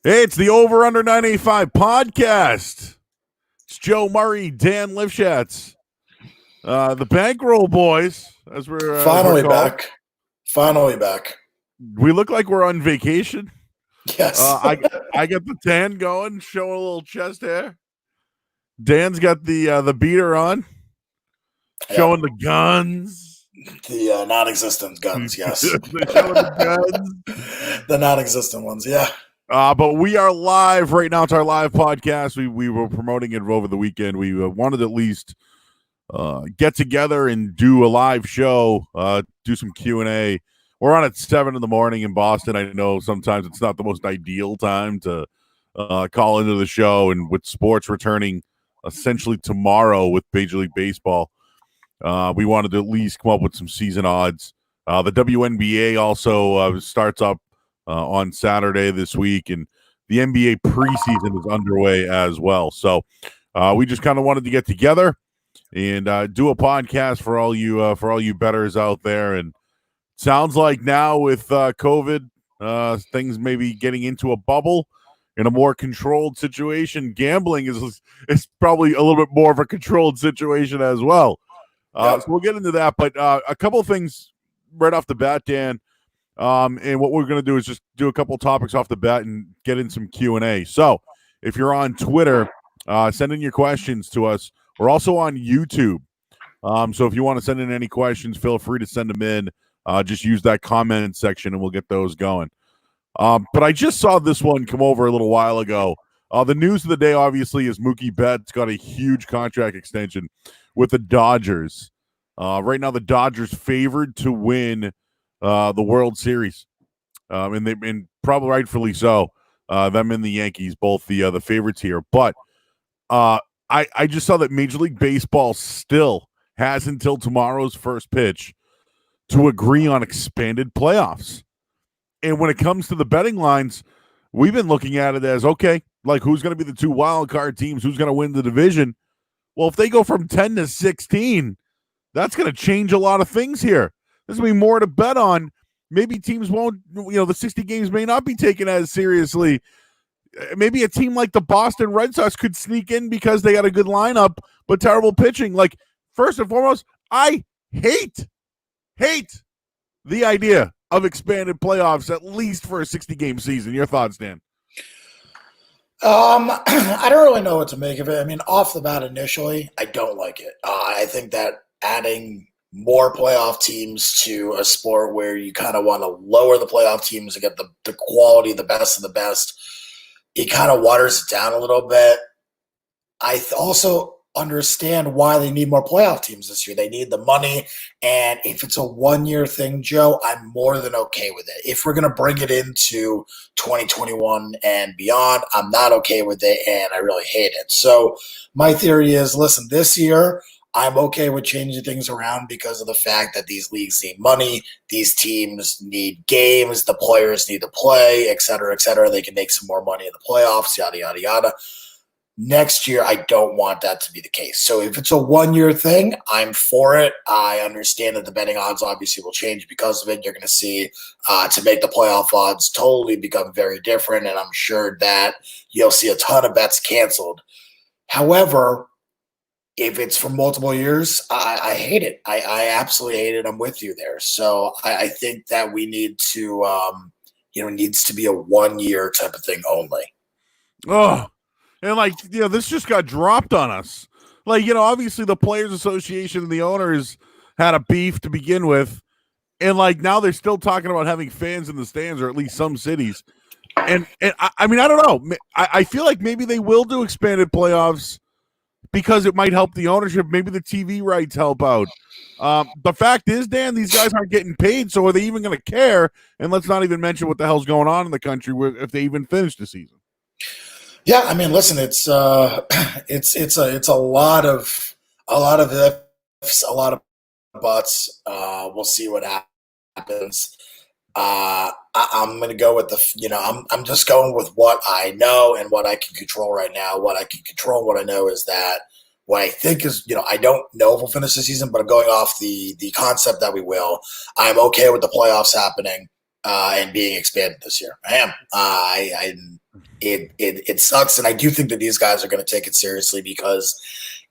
Hey, it's the Over Under 985 podcast. It's Joe Murray, Dan Lifshatz, the Bankroll Boys, as we're Finally called. back. Finally back. We look like we're on vacation. Yes. I got the tan going, showing a little chest hair. Dan's got the beater on, showing the guns. The non-existent guns, yes. They're showing the guns. The non-existent ones, yeah. But we are live right now. It's our live podcast. We were promoting it over the weekend. We wanted to at least get together and do a live show, do some Q&A. We're on at 7 in the morning in Boston. I know sometimes it's not the most ideal time to call into the show, and with sports returning essentially tomorrow with Major League Baseball, we wanted to at least come up with some season odds. The WNBA also starts up on Saturday this week, and the NBA preseason is underway as well. So we just kind of wanted to get together and do a podcast for all you bettors out there. And sounds like now with COVID, things may be getting into a bubble in a more controlled situation. Gambling is probably a little bit more of a controlled situation as well. So we'll get into that, but a couple of things right off the bat, Dan. And what we're going to do is just do a couple topics off the bat and get in some Q&A. So if you're on Twitter, send in your questions to us. We're also on YouTube. So if you want to send in any questions, feel free to send them in. Just use that comment section and we'll get those going. But I just saw this one come over a little while ago. The news of the day, obviously, is Mookie Betts got a huge contract extension with the Dodgers. Right now, the Dodgers favored to win the World Series, and probably rightfully so. Them and the Yankees, both the favorites here. But I just saw that Major League Baseball still has until tomorrow's first pitch to agree on expanded playoffs. And when it comes to the betting lines, we've been looking at it as, okay, like who's going to be the two wild card teams? Who's going to win the division? Well, if they go from 10 to 16, that's going to change a lot of things here. There's going to be more to bet on. Maybe teams won't, the 60 games may not be taken as seriously. Maybe a team like the Boston Red Sox could sneak in because they got a good lineup, but terrible pitching. Like, first and foremost, I hate the idea of expanded playoffs, at least for a 60-game season. Your thoughts, Dan? I don't really know what to make of it. I mean, off the bat initially, I don't like it. I think that adding more playoff teams to a sport where you kind of want to lower the playoff teams to get the quality, the best of the best, it kind of waters it down a little bit. I also understand why they need more playoff teams this year. They need the money, and if it's a one-year thing, Joe, I'm more than okay with it. If we're going to bring it into 2021 and beyond, I'm not okay with it, and I really hate it. So my theory is, listen, this year I'm okay with changing things around because of the fact that these leagues need money, these teams need games, the players need to play, et cetera, et cetera. They can make some more money in the playoffs, yada, yada, yada. Next year, I don't want that to be the case. So if it's a one-year thing, I'm for it. I understand that the betting odds obviously will change because of it. You're going to see to make the playoff odds totally become very different, and I'm sure that you'll see a ton of bets canceled. However, if it's for multiple years, I hate it. I absolutely hate it. I'm with you there. So I think that we need to, needs to be a one-year type of thing only. Oh, and this just got dropped on us. Obviously the Players Association and the owners had a beef to begin with. And now they're still talking about having fans in the stands, or at least some cities. And I mean, I don't know. I feel like maybe they will do expanded playoffs because it might help the ownership. Maybe the TV rights help out. The fact is, Dan, these guys aren't getting paid, so are they even going to care? And let's not even mention what the hell's going on in the country if they even finish the season. Yeah, I mean, listen, it's a lot of ifs, a lot of buts. We'll see what happens. I'm going to go with I'm just going with what I know and what I can control right now. What I can control, what I know is that what I think is, I don't know if we'll finish the season, but I'm going off the concept that we will. I'm okay with the playoffs happening and being expanded this year. I am. it sucks. And I do think that these guys are going to take it seriously because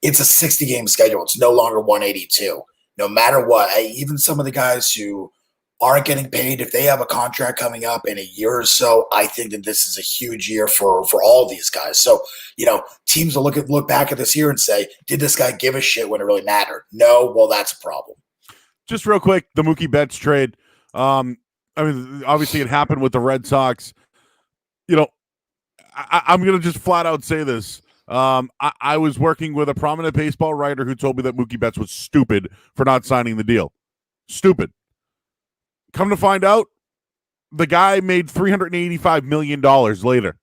it's a 60-game schedule. It's no longer 182. No matter what, even some of the guys who aren't getting paid, if they have a contract coming up in a year or so, I think that this is a huge year for all these guys. So, teams will look back at this year and say, did this guy give a shit when it really mattered? No, well, that's a problem. Just real quick, the Mookie Betts trade. Obviously it happened with the Red Sox. I'm going to just flat out say this. I was working with a prominent baseball writer who told me that Mookie Betts was stupid for not signing the deal. Stupid. Come to find out, the guy made $385 million later.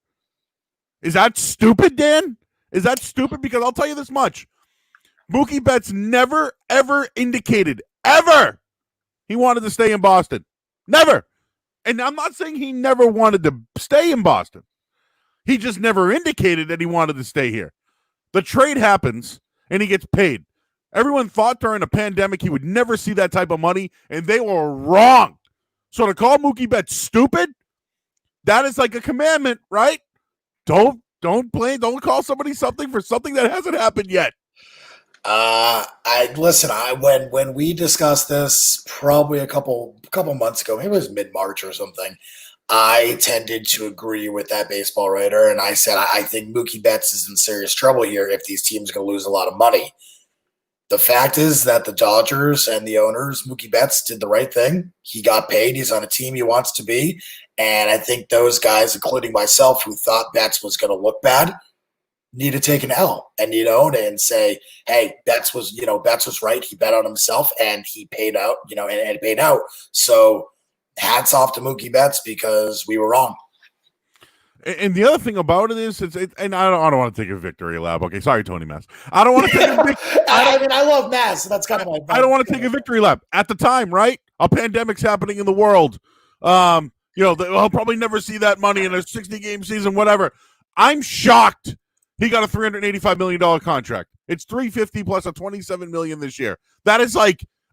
Is that stupid, Dan? Is that stupid? Because I'll tell you this much. Mookie Betts never, ever indicated, ever, he wanted to stay in Boston. Never. And I'm not saying he never wanted to stay in Boston. He just never indicated that he wanted to stay here. The trade happens, and he gets paid. Everyone thought during a pandemic he would never see that type of money, and they were wrong. So to call Mookie Betts stupid, that is like a commandment, right? Don't call somebody something for something that hasn't happened yet. When we discussed this probably a couple months ago, maybe it was mid-March or something, I tended to agree with that baseball writer, and I said I think Mookie Betts is in serious trouble here if these teams are going to lose a lot of money. The fact is that the Dodgers and the owners, Mookie Betts, did the right thing. He got paid. He's on a team he wants to be. And I think those guys, including myself, who thought Betts was going to look bad, need to take an L and say, hey, Betts was right. He bet on himself and he paid out, and it paid out. So hats off to Mookie Betts because we were wrong. And the other thing about it is, and I don't want to take a victory lap. Okay, sorry, Tony Mass. I don't want to take a victory. I love Mass, so that's kind of my. I don't want to take a victory lap at the time, right? A pandemic's happening in the world. I'll probably never see that money in a 60-game season, whatever. I'm shocked he got a $385 million contract. It's $350 plus a $27 million this year. That is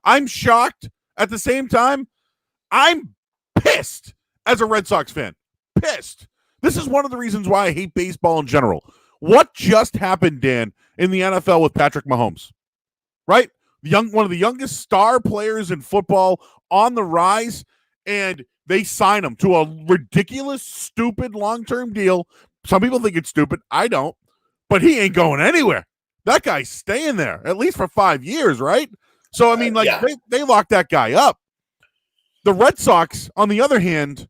I'm shocked. At the same time, I'm pissed as a Red Sox fan. Pissed. This is one of the reasons why I hate baseball in general. What just happened, Dan, in the NFL with Patrick Mahomes? Right? One of the youngest star players in football on the rise, and they sign him to a ridiculous, stupid long-term deal. Some people think it's stupid. I don't. But he ain't going anywhere. That guy's staying there, at least for 5 years, right? So, they locked that guy up. The Red Sox, on the other hand,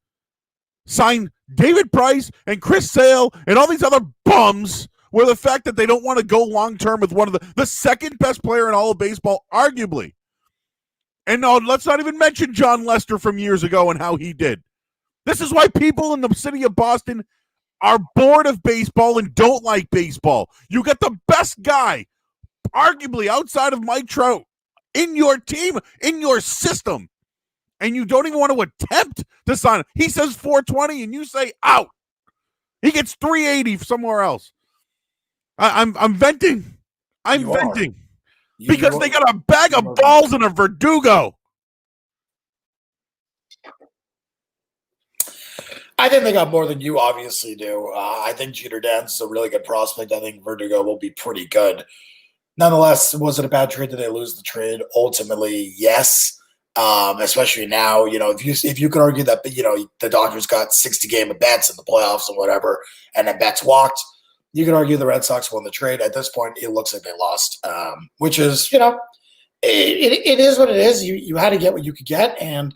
signed David Price and Chris Sale and all these other bums where the fact that they don't want to go long-term with one of the second best player in all of baseball, arguably. And no, let's not even mention John Lester from years ago and how he did. This is why people in the city of Boston are bored of baseball and don't like baseball. You get the best guy, arguably outside of Mike Trout, in your team, in your system, and you don't even want to attempt to sign him. He says 420, and you say out. He gets 380 somewhere else. I'm venting. I'm venting. Because they got a bag of balls and a Verdugo. I think they got more than you obviously do. I think Jeter Dance is a really good prospect. I think Verdugo will be pretty good. Nonetheless, was it a bad trade? Did they lose the trade? Ultimately, yes. Especially now, if you could argue that, the Dodgers got 60-game of bets in the playoffs and whatever, and then Betts walked, you could argue the Red Sox won the trade. At this point, it looks like they lost, which is, it is what it is. You had to get what you could get, and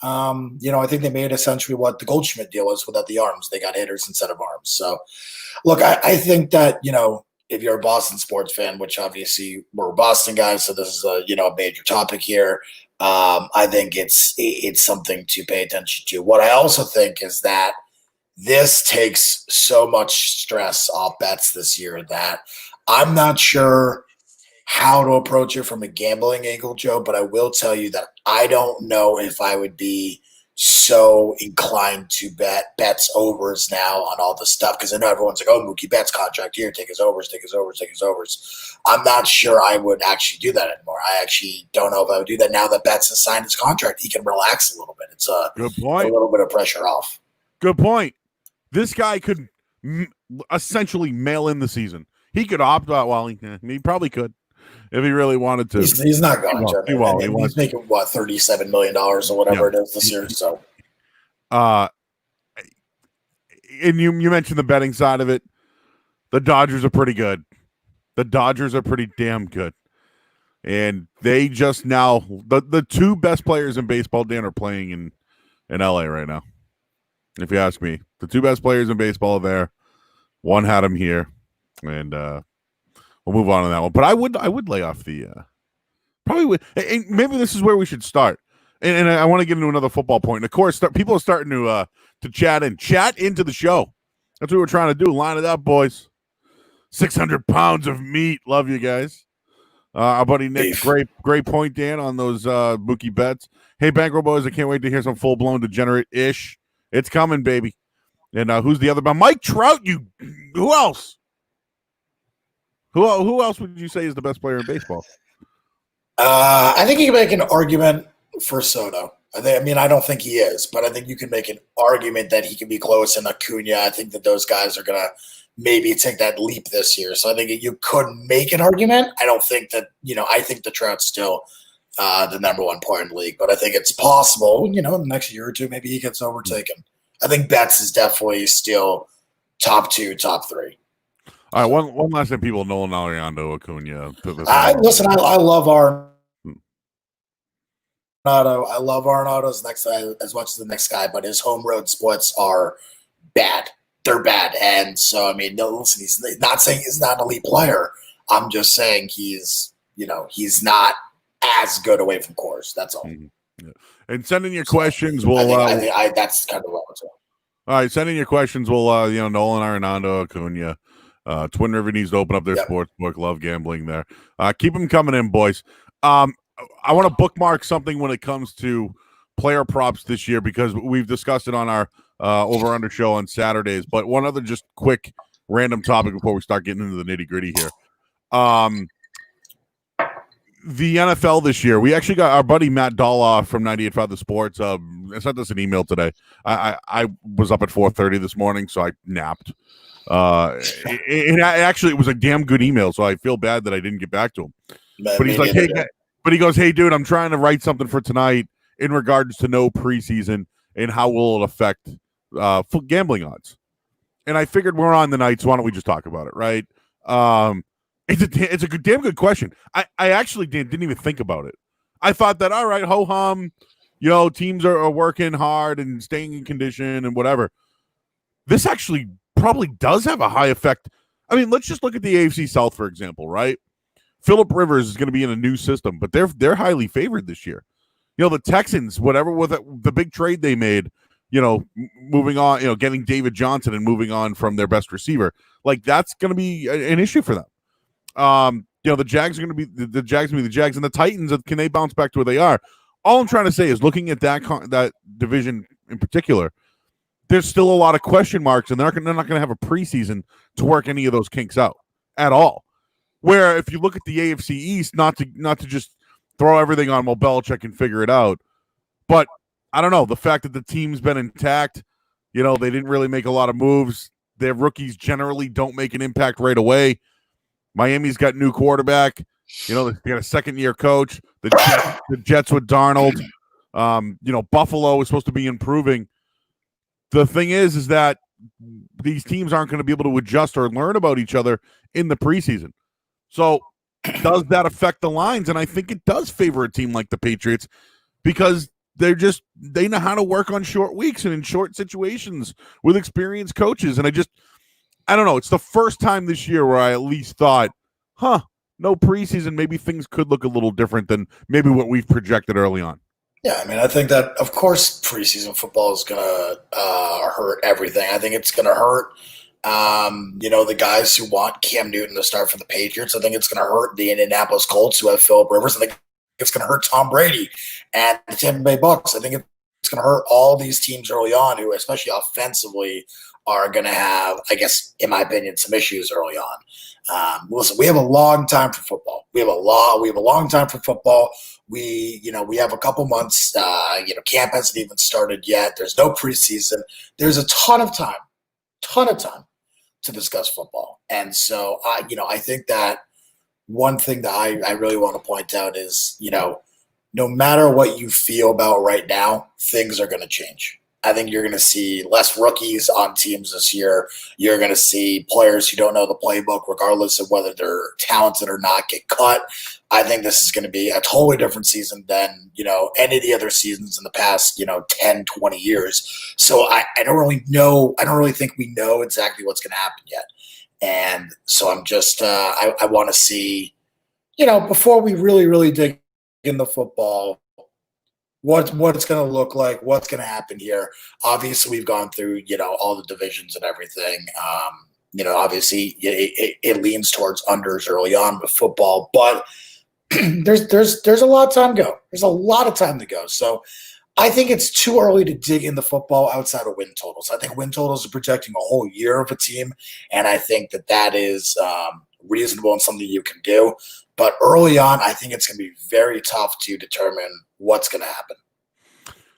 I think they made essentially what the Goldschmidt deal is without the arms. They got hitters instead of arms. So, look, I think that, if you're a Boston sports fan, which obviously we're Boston guys, so this is a major topic here. I think it's something to pay attention to. What I also think is that this takes so much stress off Betts this year that I'm not sure how to approach it from a gambling angle, Joe, but I will tell you that I don't know if I would be so inclined to bet Betts overs now on all this stuff, because I know everyone's like, oh, Mookie Betts contract here, take his overs. I'm not sure I would actually do that anymore. I actually don't know if I would do that now that Betts has signed his contract. He can relax a little bit. It's good point. A little bit of pressure off. Good point. This guy could essentially mail in the season. He could opt out. Well, he probably could if he really wanted to. He's not going to. He won't. He's making $37 million or whatever it is this year. So, and you mentioned the betting side of it. The Dodgers are pretty good. The Dodgers are pretty damn good. And they just now the two best players in baseball, Dan, are playing in LA right now. If you ask me, the two best players in baseball are there. One had him here, and we'll move on to that one. But I would lay off the probably would. And maybe this is where we should start. And I want to get into another football point. And of course, people are starting to chat into the show. That's what we're trying to do. Line it up, boys. 600 pounds of meat. Love you guys. Our buddy Nick, great point, Dan, on those bookie bets. Hey, Bankroll Boys, I can't wait to hear some full-blown degenerate-ish. It's coming, baby. And who's the other? Mike Trout, who else? Who else would you say is the best player in baseball? I think you can make an argument for Soto. I don't think he is, but I think you can make an argument that he can be close. And Acuna, I think that those guys are going to maybe take that leap this year. So I think you could make an argument. I don't think that, I think the Trout's still the number one player in the league, but I think it's possible, in the next year or two, maybe he gets overtaken. I think Betts is definitely still top 2, top 3. All right, one last thing, people. Nolan Arenado, Acuna. Listen, I love Arenado. I love Arenado as much as the next guy, but his home road splits are bad. They're bad. And so, listen, he's not saying he's not an elite player. I'm just saying he's not as good away from course. That's all. Mm-hmm. Yeah. And send in your questions. We'll. I think that's kind of what I'm saying. All right, send in your questions. We'll, Nolan Arenado, Acuna. Twin River needs to open up their sports book. Love gambling there. Keep them coming in, boys. I want to bookmark something when it comes to player props this year because we've discussed it on our over-under show on Saturdays. But one other just quick random topic before we start getting into the nitty-gritty here. The NFL this year, we actually got our buddy Matt Doloff from 98.5 The Sports. Sent us an email today. I was up at 4:30 this morning, so I napped. It was a damn good email, so I feel bad that I didn't get back to him. But he's like, he goes, hey, dude, I'm trying to write something for tonight in regards to no preseason and how will it affect gambling odds. And I figured we're on the night, so why don't we just talk about it, right? It's a damn good question. I actually didn't even think about it. I thought that, all right, ho-hum, teams are working hard and staying in condition and whatever. This actually probably does have a high effect. Let's just look at the AFC South, for example, right? Phillip Rivers is going to be in a new system, but they're highly favored this year. The Texans, whatever with the big trade they made, moving on, getting David Johnson and moving on from their best receiver, like that's going to be an issue for them. The Jags are going to be the Jags, and the Titans. Can they bounce back to where they are? All I'm trying to say is, looking at that division in particular, there's still a lot of question marks, and they're not going to have a preseason to work any of those kinks out at all. Where if you look at the AFC East, not to just throw everything on Belichick and figure it out, but I don't know, the fact that the team's been intact, they didn't really make a lot of moves. Their rookies generally don't make an impact right away. Miami's got new quarterback. They got a second-year coach. The Jets with Darnold. Buffalo is supposed to be improving. The thing is that these teams aren't going to be able to adjust or learn about each other in the preseason. So does that affect the lines? And I think it does favor a team like the Patriots because they know how to work on short weeks and in short situations with experienced coaches. And I don't know. It's the first time this year where I at least thought, no preseason. Maybe things could look a little different than maybe what we've projected early on. Yeah, I think that, of course, preseason football is going to hurt everything. I think it's going to hurt, the guys who want Cam Newton to start for the Patriots. I think it's going to hurt the Indianapolis Colts who have Phillip Rivers. I think it's going to hurt Tom Brady and the Tampa Bay Bucks. I think it's going to hurt all these teams early on who, especially offensively, are going to have, I guess, in my opinion, some issues early on. Listen, we have a long time for football. We have a long time for football. We have a couple months. Camp hasn't even started yet. There's no preseason. There's a ton of time. to discuss football. And so I think that one thing that I really want to point out is, no matter what you feel about right now, things are going to change. I think you're going to see less rookies on teams this year. You're going to see players who don't know the playbook, regardless of whether they're talented or not, get cut. I think this is going to be a totally different season than, any of the other seasons in the past, 10, 20 years. So I don't really know. I don't really think we know exactly what's going to happen yet. And so I'm just I want to see, before we really, really dig in the football, what it's going to look like, what's going to happen here. Obviously, we've gone through, all the divisions and everything. Obviously, it leans towards unders early on with football, but there's a lot of time to go. There's a lot of time to go. So I think it's too early to dig into football outside of win totals. I think win totals are projecting a whole year of a team, and I think that is reasonable and something you can do. But early on, I think it's going to be very tough to determine what's going to happen.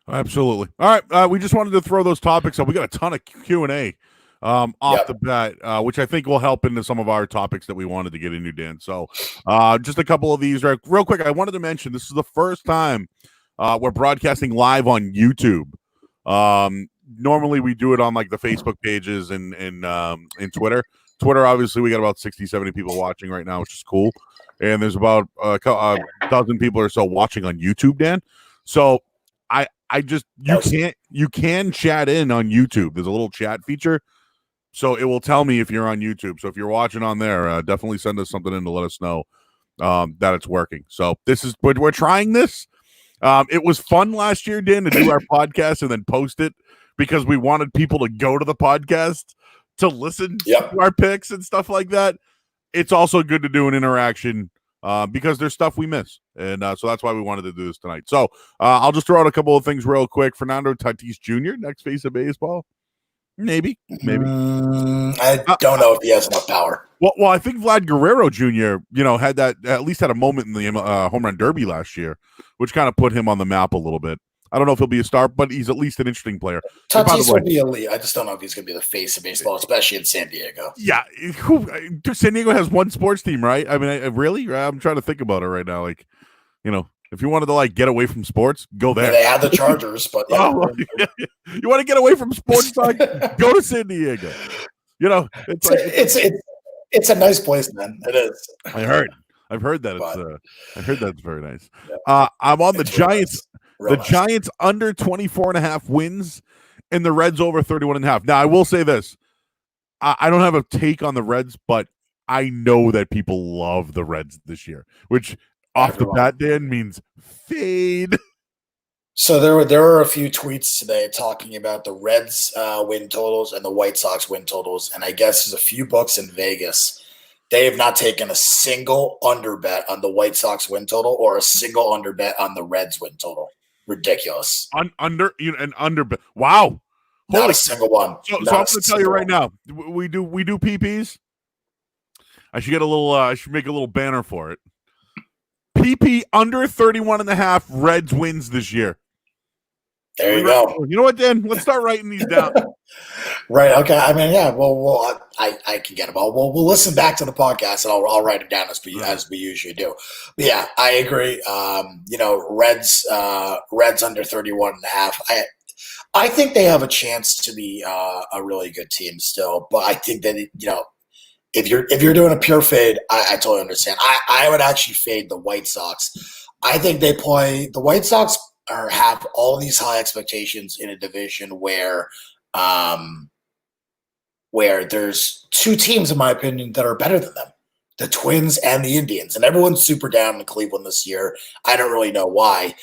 Absolutely. All right. We just wanted to throw those topics up. We got a ton of Q&A off the bat, which I think will help into some of our topics that we wanted to get into, Dan. So just a couple of these real quick. I wanted to mention this is the first time we're broadcasting live on YouTube. Normally we do it on like the Facebook pages and Twitter. Twitter, obviously, we got about 60, 70 people watching right now, which is cool. And there's about a dozen people or so watching on YouTube, Dan. So you can chat in on YouTube. There's a little chat feature. So it will tell me if you're on YouTube. So if you're watching on there, definitely send us something in to let us know that it's working. So we're trying this. It was fun last year, Dan, to do our podcast and then post it because we wanted people to go to the podcast to listen to our picks and stuff like that. It's also good to do an interaction because there's stuff we miss. And so that's why we wanted to do this tonight. So I'll just throw out a couple of things real quick. Fernando Tatis Jr., next face of baseball. Maybe. I don't know if he has enough power. Well, I think Vlad Guerrero Jr., had at least had a moment in the home run derby last year, which kind of put him on the map a little bit. I don't know if he'll be a star, but he's at least an interesting player. Tatis will be elite. I just don't know if he's going to be the face of baseball, especially in San Diego. Yeah. San Diego has one sports team, right? I mean, really? I'm trying to think about it right now. Like, if you wanted to get away from sports, go there. Yeah, they have the Chargers, but you want to get away from sports, go to San Diego. It's a nice place, man. It is. I've heard that it's very nice. Yeah. I'm on the Giants. The Giants under 24.5 wins and the Reds over 31.5. Now, I will say this. I don't have a take on the Reds, but I know that people love the Reds this year, which off the bat, Dan, means fade. So there were a few tweets today talking about the Reds win totals and the White Sox win totals, and I guess there's a few books in Vegas. They have not taken a single under bet on the White Sox win total or a single under bet on the Reds win total. Ridiculous. An under bet. Wow. Not a single one. So I'm going to tell you right now, we do PPs. I should get a little. I should make a little banner for it. PP under 31.5 Reds wins this year. There you go. You know what, Dan? Let's start writing these down. Right. Okay. I mean, yeah. Well, I can get them all. We'll listen back to the podcast and I'll write it down as we usually do. But yeah, I agree. Reds under 31.5. I think they have a chance to be a really good team still. But I think that if you're doing a pure fade, I totally understand. I would actually fade the White Sox. I think the White Sox have all these high expectations in a division where there's two teams, in my opinion, that are better than them, the Twins and the Indians. And everyone's super down in Cleveland this year. I don't really know why.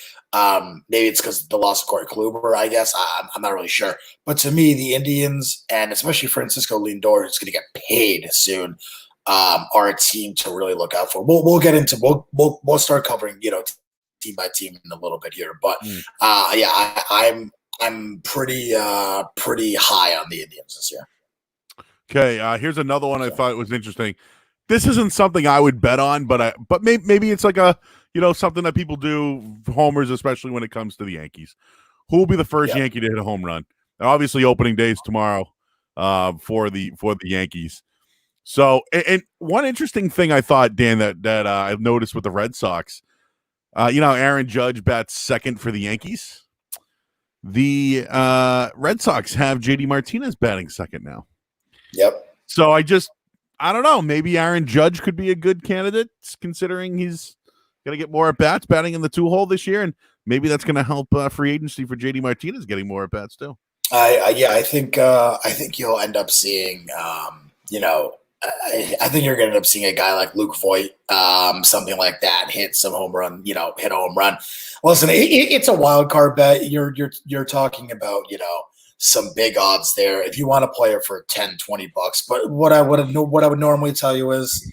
Maybe it's because of the loss of Corey Kluber, I guess. I'm not really sure. But to me, the Indians, and especially Francisco Lindor, who's going to get paid soon, are a team to really look out for. We'll get into we'll start covering team by team in a little bit here. But I'm pretty high on the Indians this year. Okay, here's another one I thought was interesting. This isn't something I would bet on, but maybe it's like a something that people do, homers, especially when it comes to the Yankees. Who will be the first Yankee to hit a home run? Now, obviously, opening day is tomorrow. for the Yankees. So, and one interesting thing I thought, Dan, that I've noticed with the Red Sox, Aaron Judge bats second for the Yankees. The Red Sox have JD Martinez batting second now. Yep. So I don't know. Maybe Aaron Judge could be a good candidate, considering he's going to get more at bats batting in the 2-hole this year, and maybe that's going to help free agency for JD Martinez getting more at bats too. I think you'll end up seeing, I think you're going to end up seeing a guy like Luke Voigt, something like that, hit some home run, hit a home run. Listen, it's a wild card bet. You're talking about, some big odds there if you want to play it for 10, $20. But what I would normally tell you is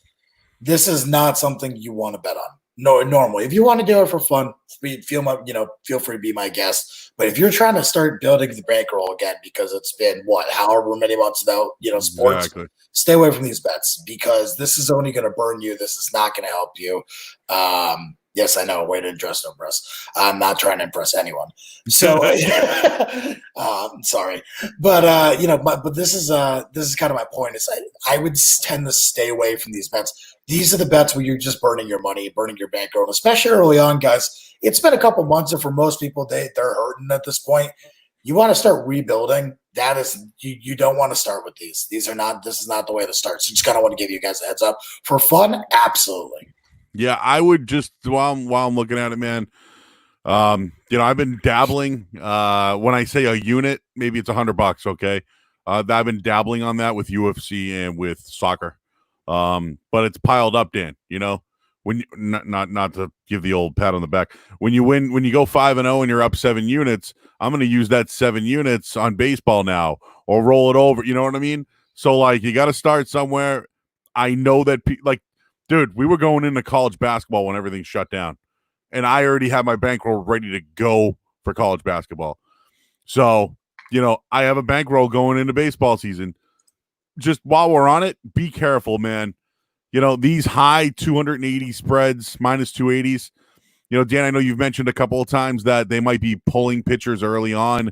this is not something you want to bet on. No, normally, if you want to do it for fun, feel free to be my guest. But if you're trying to start building the bankroll again, because it's been however many months without sports, exactly. Stay away from these bets because this is only going to burn you. This is not going to help you. Yes, I know. Way to impress, no impress. I'm not trying to impress anyone. So, sorry, but but this is kind of my point. Is I would tend to stay away from these bets. These are the bets where you're just burning your money, burning your bankroll, especially early on, guys. It's been a couple months, and for most people, they're hurting at this point. You want to start rebuilding. That is, you don't want to start with these. This is not the way to start. So, just kind of want to give you guys a heads up for fun. Absolutely. Yeah, I would just while I'm looking at it, man. I've been dabbling. When I say a unit, maybe it's $100. Okay, I've been dabbling on that with UFC and with soccer. But it's piled up, Dan. When not to give the old pat on the back. When you go 5-0 and you're up 7 units, I'm going to use that 7 units on baseball now or roll it over. You know what I mean? So you got to start somewhere. I know that dude, we were going into college basketball when everything shut down, and I already had my bankroll ready to go for college basketball. So, I have a bankroll going into baseball season. Just while we're on it, be careful, man. These high 280 spreads, minus 280s. Dan, I know you've mentioned a couple of times that they might be pulling pitchers early on.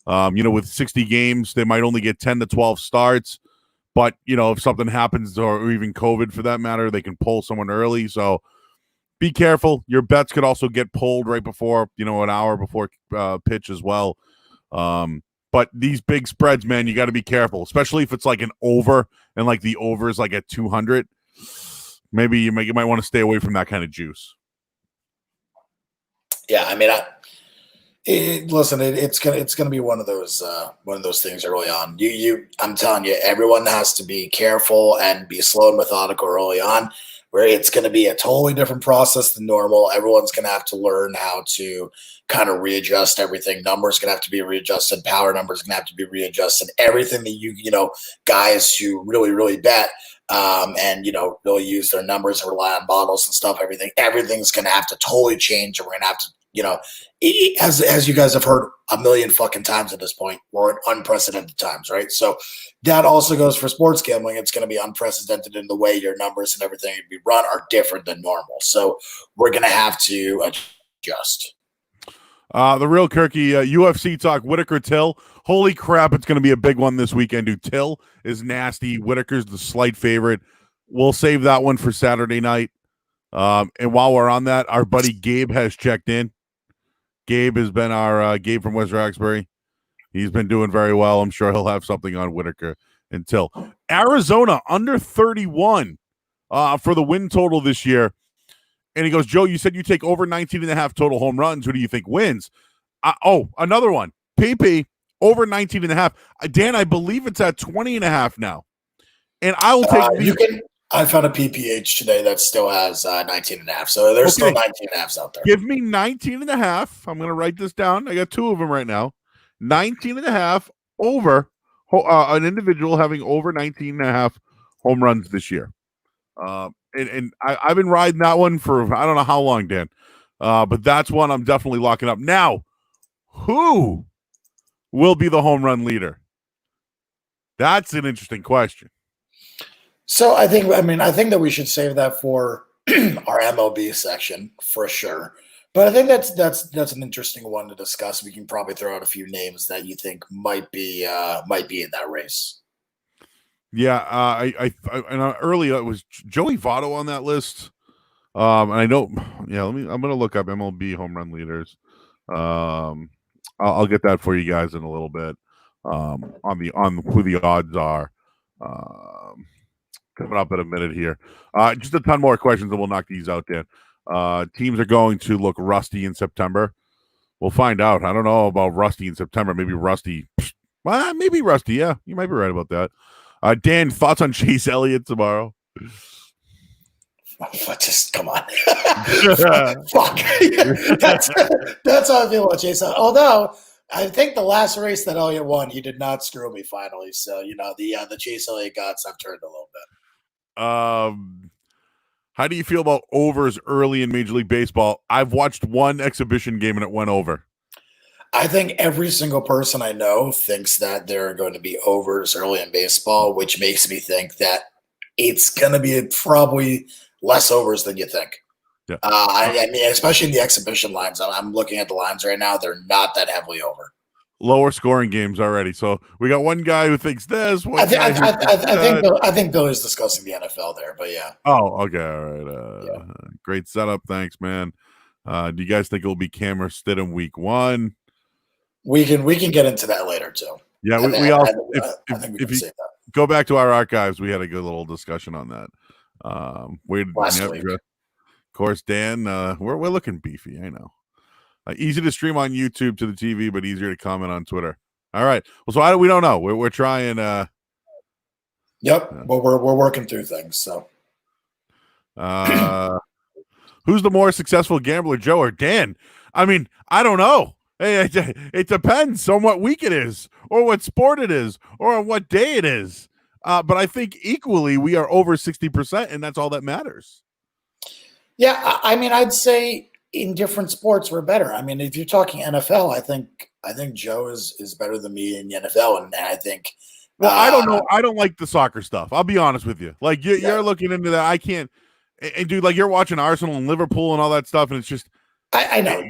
With 60 games, they might only get 10 to 12 starts. But, if something happens or even COVID for that matter, they can pull someone early. So be careful. Your bets could also get pulled right before, an hour before pitch as well. But these big spreads, man, you got to be careful, especially if it's an over and the over is at 200. Maybe you might want to stay away from that kind of juice. Yeah, I mean, listen, it's gonna be one of those things early on. I'm telling you, everyone has to be careful and be slow and methodical early on. Where it's going to be a totally different process than normal. Everyone's going to have to learn how to kind of readjust everything. Numbers going to have to be readjusted. Power numbers going to have to be readjusted. Everything that guys who really, really bet and really use their numbers and rely on bottles and stuff. Everything's going to have to totally change, and we're going to have to. As you guys have heard a million fucking times at this point, we're at unprecedented times, right? So that also goes for sports gambling. It's going to be unprecedented in the way your numbers and everything we run are different than normal. So we're going to have to adjust. The real Kirky UFC talk, Whitaker Till. Holy crap, it's going to be a big one this weekend, dude. Till is nasty. Whitaker's the slight favorite. We'll save that one for Saturday night. And while we're on that, our buddy Gabe has checked in. Gabe has been our Gabe from West Roxbury. He's been doing very well. I'm sure he'll have something on Whitaker and Till. Arizona under 31 for the win total this year. And he goes, Joe, you said you take over 19.5 total home runs. Who do you think wins? Another one. PP over 19.5. Dan, I believe it's at 20.5 now. And I will take I found a PPH today that still has 19.5. So there's still 19.5s out there. Give me 19.5. I'm going to write this down. I got 2 of them right now. 19.5 over an individual having over 19.5 home runs this year. And I've been riding that one for I don't know how long, Dan. But that's one I'm definitely locking up. Now, who will be the home run leader? That's an interesting question. So I think that we should save that for our MLB section for sure. But I think that's an interesting one to discuss. We can probably throw out a few names that you think might be in that race. Yeah, earlier it was Joey Votto on that list. And I know, yeah. I'm gonna look up MLB home run leaders. I'll get that for you guys in a little bit. On who the odds are. Coming up in a minute here. Just a ton more questions, and we'll knock these out. Dan. Teams are going to look rusty in September. We'll find out. I don't know about rusty in September. Maybe rusty. Well, maybe rusty. Yeah, you might be right about that. Dan, thoughts on Chase Elliott tomorrow? Just come on. Fuck. That's how I feel about Chase. Although I think the last race that Elliott won, he did not screw me finally. So the Chase Elliott gods have turned a little bit. How do you feel about overs early in Major League Baseball? I've watched one exhibition game and it went over. I think every single person I know thinks that there are going to be overs early in baseball, which makes me think that it's going to be probably less overs than you think. Yeah. I mean, especially in the exhibition lines. I'm looking at the lines right now. They're not that heavily over. Lower scoring games already. So we got one guy who thinks this. I think Billy's discussing the NFL there, but yeah. Oh, okay. All right. Great setup. Thanks, man. Do you guys think it'll be Cameron Stidham week 1? We can get into that later too. Yeah, we all. If you go back to our archives, we had a good little discussion on that. Last week. Of course, Dan, we're looking beefy. I know. Easy to stream on YouTube to the TV, but easier to comment on Twitter. All right. Well, so we don't know. We're trying. Yep. But we're working through things. So, who's the more successful gambler, Joe or Dan? I mean, I don't know. Hey, it depends on what week it is, or what sport it is, or on what day it is. But I think equally we are over 60%, and that's all that matters. Yeah, I mean, I'd say in different sports we're better. I mean, if you're talking NFL, I think Joe is better than me in the NFL, and I think. Well, I don't know. I don't like the soccer stuff. I'll be honest with you. Like you're looking into that. I can't. And dude, like you're watching Arsenal and Liverpool and all that stuff, and it's just. I know.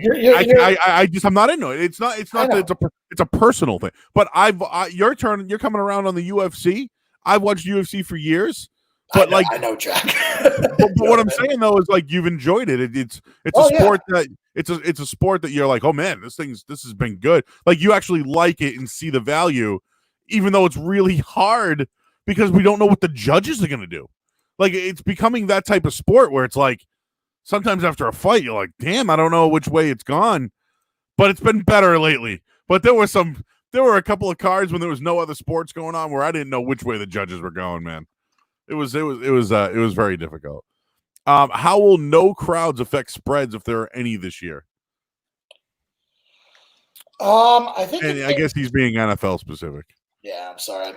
I'm not into it. It's not that it's a personal thing. But your turn. You're coming around on the UFC. I've watched UFC for years. But I know, Jack. but what I'm saying though is like you've enjoyed it. It's a sport that it's a sport that you're like, oh man, this has been good. Like you actually like it and see the value, even though it's really hard because we don't know what the judges are gonna do. Like it's becoming that type of sport where it's like sometimes after a fight you're like, damn, I don't know which way it's gone, but it's been better lately. But there were a couple of cards when there was no other sports going on where I didn't know which way the judges were going, man. It was very difficult. How will no crowds affect spreads if there are any this year? I think. And I guess he's being NFL specific. Yeah, I'm sorry.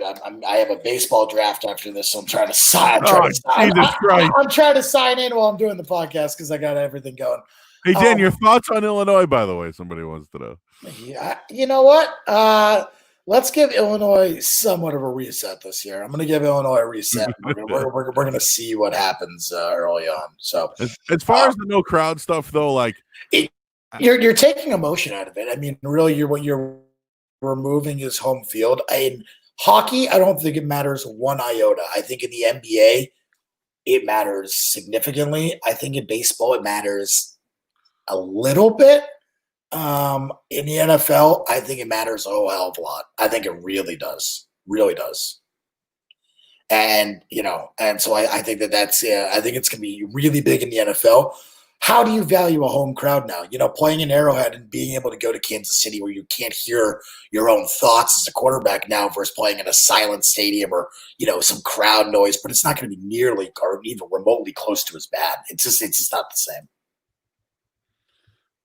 I have a baseball draft after this, so I'm trying to sign. I'm trying to sign in while I'm doing the podcast because I got everything going. Hey, Dan, your thoughts on Illinois, by the way? Somebody wants to know. Yeah, you know what? Let's give Illinois somewhat of a reset this year. I'm going to give Illinois a reset. We're going to see what happens early on. So, as far as the no crowd stuff, though, like you're taking emotion out of it. I mean, really, what you're removing is home field. In hockey, I don't think it matters one iota. I think in the NBA, it matters significantly. I think in baseball, it matters a little bit. In the NFL, I think it matters a whole hell of a lot. I think it really does. And, so I think that's, I think it's going to be really big in the NFL. How do you value a home crowd now? Playing in Arrowhead and being able to go to Kansas City where you can't hear your own thoughts as a quarterback now versus playing in a silent stadium or, some crowd noise, but it's not going to be nearly or even remotely close to as bad. It's just not the same.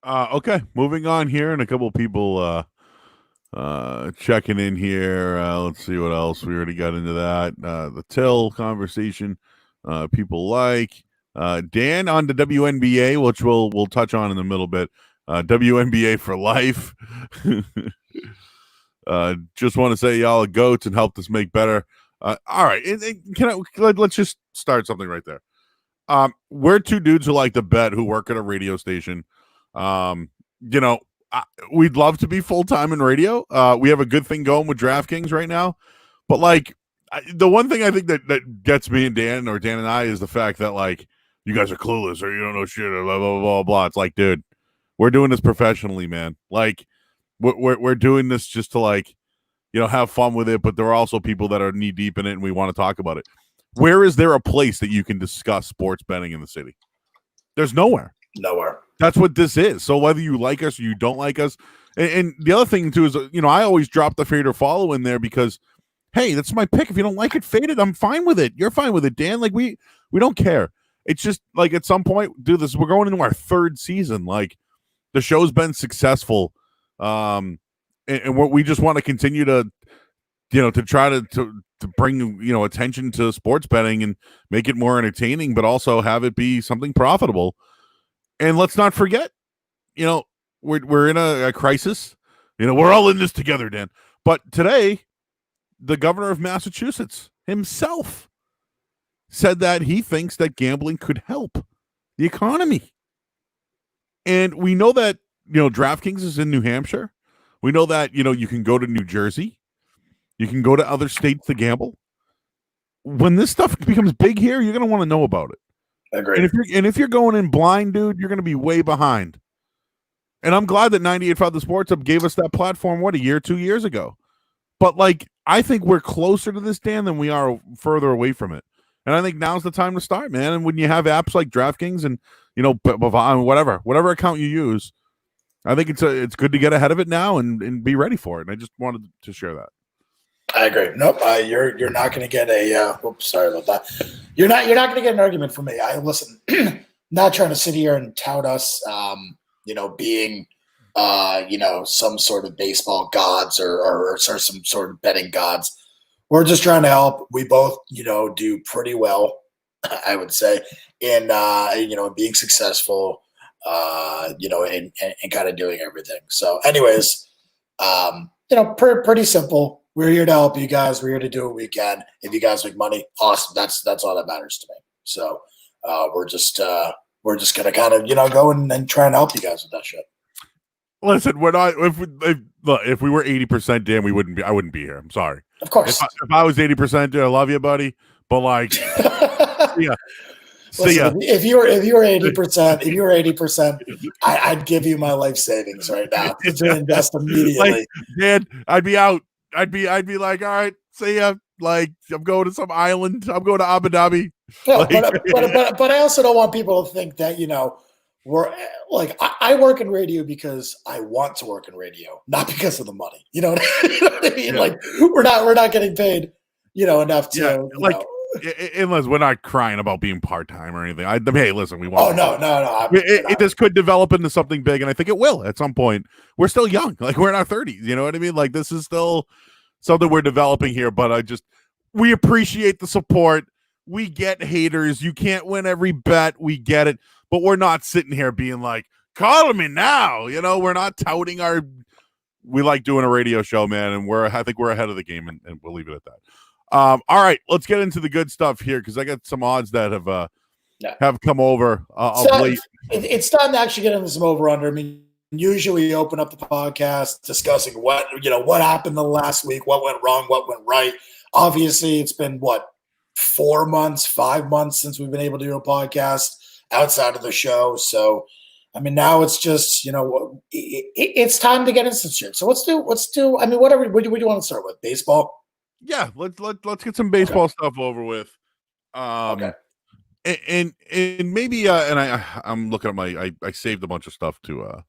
Okay, moving on here, and a couple of people checking in here. Let's see what else. We already got into that. The Till conversation. People like Dan on the WNBA, which we'll touch on in the middle bit. WNBA for life. Just want to say y'all are goats and helped us make better. All right, let's just start something right there. We're two dudes who like to bet who work at a radio station. We'd love to be full-time in radio. We have a good thing going with DraftKings right now, but like The one thing I think that gets me and Dan and I is the fact that like you guys are clueless or you don't know shit or blah blah blah blah. It's like, dude, we're doing this professionally, man. Like we're doing this just to like, have fun with it, but there are also people that are knee deep in it and we want to talk about it. Where is there a place that you can discuss sports betting in the city? There's nowhere. Nowhere. That's what this is. So whether you like us or you don't like us, and the other thing too is, I always drop the fade or follow in there because, hey, that's my pick. If you don't like it, fade it. I'm fine with it. You're fine with it, Dan. Like we don't care. It's just like at some point, do this. We're going into our third season. Like the show's been successful, and we just want to continue to, to try to bring attention to sports betting and make it more entertaining, but also have it be something profitable. And let's not forget, we're in a crisis. We're all in this together, Dan. But today, the governor of Massachusetts himself said that he thinks that gambling could help the economy. And we know that, DraftKings is in New Hampshire. We know that, you can go to New Jersey. You can go to other states to gamble. When this stuff becomes big here, you're going to want to know about it. Agreed. And if you're going in blind, dude, you're going to be way behind. And I'm glad that 98.5 The Sports Hub gave us that platform, 2 years ago. But, I think we're closer to this, Dan, than we are further away from it. And I think now's the time to start, man. And when you have apps like DraftKings and, whatever account you use, I think it's good to get ahead of it now and be ready for it. And I just wanted to share that. I agree. Nope. You're not going to get a. Oops, sorry about that. You're not going to get an argument from me. I listen. Not trying to sit here and tout us, being, some sort of baseball gods or some sort of betting gods. We're just trying to help. We both, do pretty well, I would say, in being successful, and kind of doing everything. So, anyways, pretty simple. We're here to help you guys. We're here to do what we can. If you guys make money, awesome. That's all that matters to me. So we're just gonna kind of go and try and help you guys with that shit. Listen, we're not. If we were 80%, Dan, I wouldn't be here. I'm sorry. Of course. If I was 80%, dude, I love you, buddy. But yeah. Listen, if you were 80%, I'd give you my life savings right now to invest immediately. Dan, I'd be out. I'd be like, all right, see ya. I'm going to some island. I'm going to Abu Dhabi. Yeah, but I also don't want people to think that we're I work in radio because I want to work in radio, not because of the money. You know what I mean? Yeah. We're not getting paid, enough to unless we're not crying about being part-time or anything. Hey, listen, we want. Oh no. This could develop into something big, and I think it will at some point. We're still young, we're in our 30s. You know what I mean? This is still something we're developing here. But we appreciate the support. We get haters. You can't win every bet. We get it, but we're not sitting here being like, "Call me now." We're not touting our. We like doing a radio show, man, and I think we're ahead of the game, and we'll leave it at that. All right, let's get into the good stuff here because I got some odds that have come over of late. It's time to actually get into some over-under. I mean, usually we open up the podcast discussing what happened the last week, what went wrong, what went right. Obviously, it's been 5 months since we've been able to do a podcast outside of the show. So, I mean, now it's just it's time to get into some shit. So let's do. I mean, whatever. What do you want to start with? Baseball. Yeah, let's get some baseball stuff over with. Okay. And maybe and I'm looking at I saved a bunch of stuff to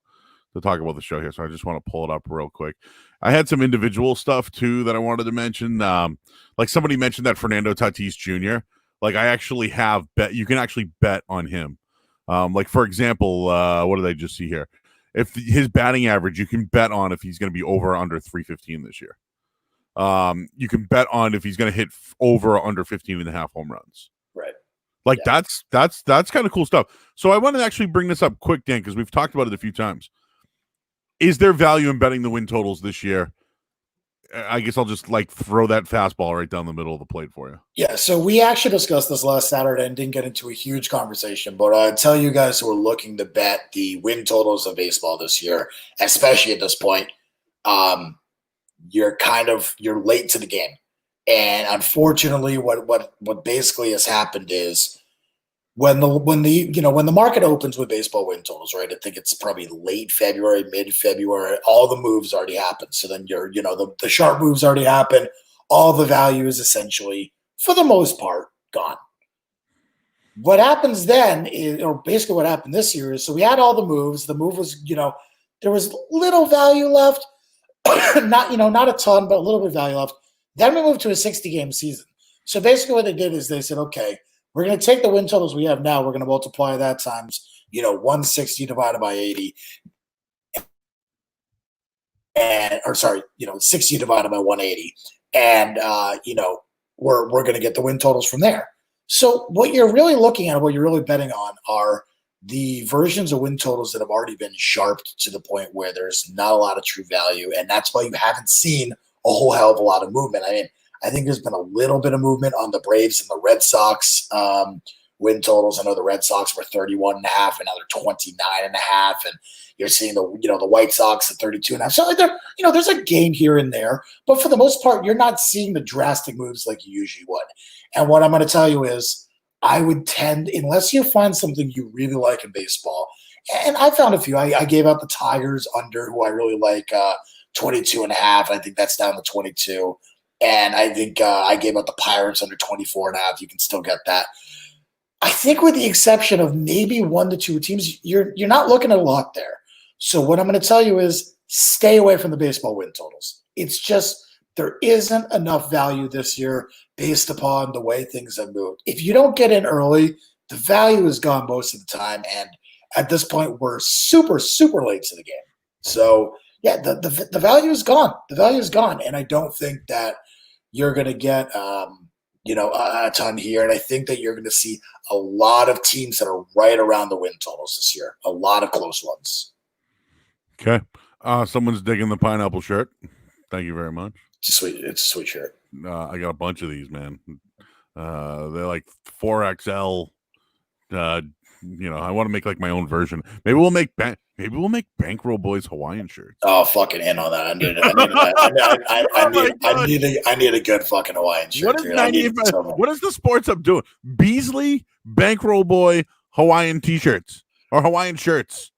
talk about the show here, so I just want to pull it up real quick. I had some individual stuff too that I wanted to mention. Somebody mentioned that Fernando Tatis Jr. I actually have bet. You can actually bet on him. For example, what did I just see here? If his batting average, you can bet on if he's going to be over or under 315 this year. You can bet on if he's going to hit over or under 15 and a half home runs. Right. That's kind of cool stuff. So I want to actually bring this up quick, Dan, because we've talked about it a few times. Is there value in betting the win totals this year? I guess I'll just throw that fastball right down the middle of the plate for you. Yeah. So we actually discussed this last Saturday and didn't get into a huge conversation, but I tell you guys who are looking to bet the win totals of baseball this year, especially at this point, you're late to the game. And unfortunately, what basically has happened is when the market opens with baseball win totals, right? I think it's probably late February, mid February. All the moves already happened. So then the sharp moves already happened. All the value is essentially, for the most part, gone. What happens then is, or basically what happened this year is, so we had all the moves. The move was, there was little value left, not a ton, but a little bit of value left. Then we moved to a 60-game season. So basically what they did is they said, okay, we're going to take the win totals we have now. We're going to multiply that times, 160 divided by 80. And, 60 divided by 180. And, we're going to get the win totals from there. So what you're really looking at, what you're really betting on are the versions of win totals that have already been sharped to the point where there's not a lot of true value. And that's why you haven't seen a whole hell of a lot of movement. I mean, I think there's been a little bit of movement on the Braves and the Red Sox win totals. I know the Red Sox were 31.5 and now they're 29.5. And you're seeing the White Sox at 32.5. So there's a gain here and there. But for the most part, you're not seeing the drastic moves like you usually would. And what I'm going to tell you is I would tend, unless you find something you really like in baseball, and I found a few. I gave out the Tigers under, who I really like, 22.5. I think that's down to 22. And I think I gave out the Pirates under 24.5. You can still get that. I think with the exception of maybe 1 to 2 teams, you're not looking at a lot there. So what I'm going to tell you is stay away from the baseball win totals. It's just there isn't enough value this year based upon the way things have moved. If you don't get in early, the value is gone most of the time. And at this point, we're super, super late to the game. So, yeah, the value is gone. The value is gone. And I don't think that you're going to get a ton here. And I think that you're going to see a lot of teams that are right around the win totals this year. A lot of close ones. Okay. Someone's digging the pineapple shirt. Thank you very much. It's a sweet shirt. I got a bunch of these, man. They're like 4XL. I want to make like my own version. Maybe we'll make Bankroll Boys Hawaiian shirts. Oh, fucking in on that! I need a good fucking Hawaiian shirt. What is the Sports Hub doing? Beasley Bankroll Boy Hawaiian t-shirts or Hawaiian shirts.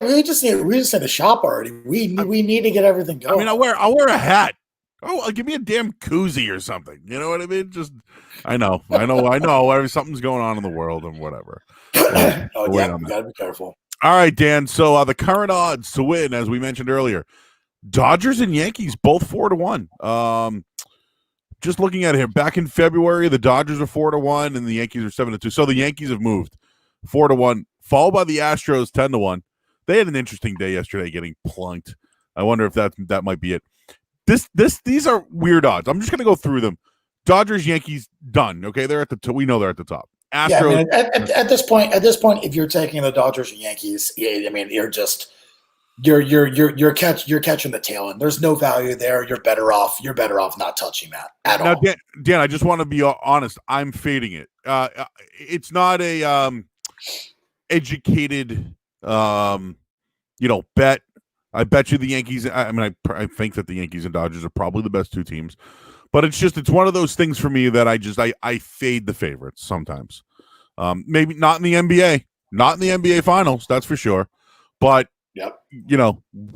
We just need a shop already. We need to get everything going. I mean, I'll wear a hat. Oh, give me a damn koozie or something. You know what I mean? Just, I know. Something's going on in the world and whatever. You gotta be careful. All right, Dan. So the current odds to win, as we mentioned earlier, Dodgers and Yankees both 4-1. Just looking at it here, back in February, the Dodgers are 4-1 and the Yankees are 7-2. So the Yankees have moved 4-1, followed by the Astros 10-1. They had an interesting day yesterday, getting plunked. I wonder if that might be it. These are weird odds. I'm just going to go through them. Dodgers, Yankees, done. Okay, they're at the we know they're at the top. Astros. Yeah, at this point, if you're taking the Dodgers and Yankees, I mean, you're catching the tail end. There's no value there. You're better off not touching that at all. Dan, I just want to be honest. I'm fading it. It's not a educated bet. I bet you the Yankees. I think that the Yankees and Dodgers are probably the best 2 teams, but it's one of those things for me that I fade the favorites sometimes. Maybe not in the NBA finals, that's for sure. But yep.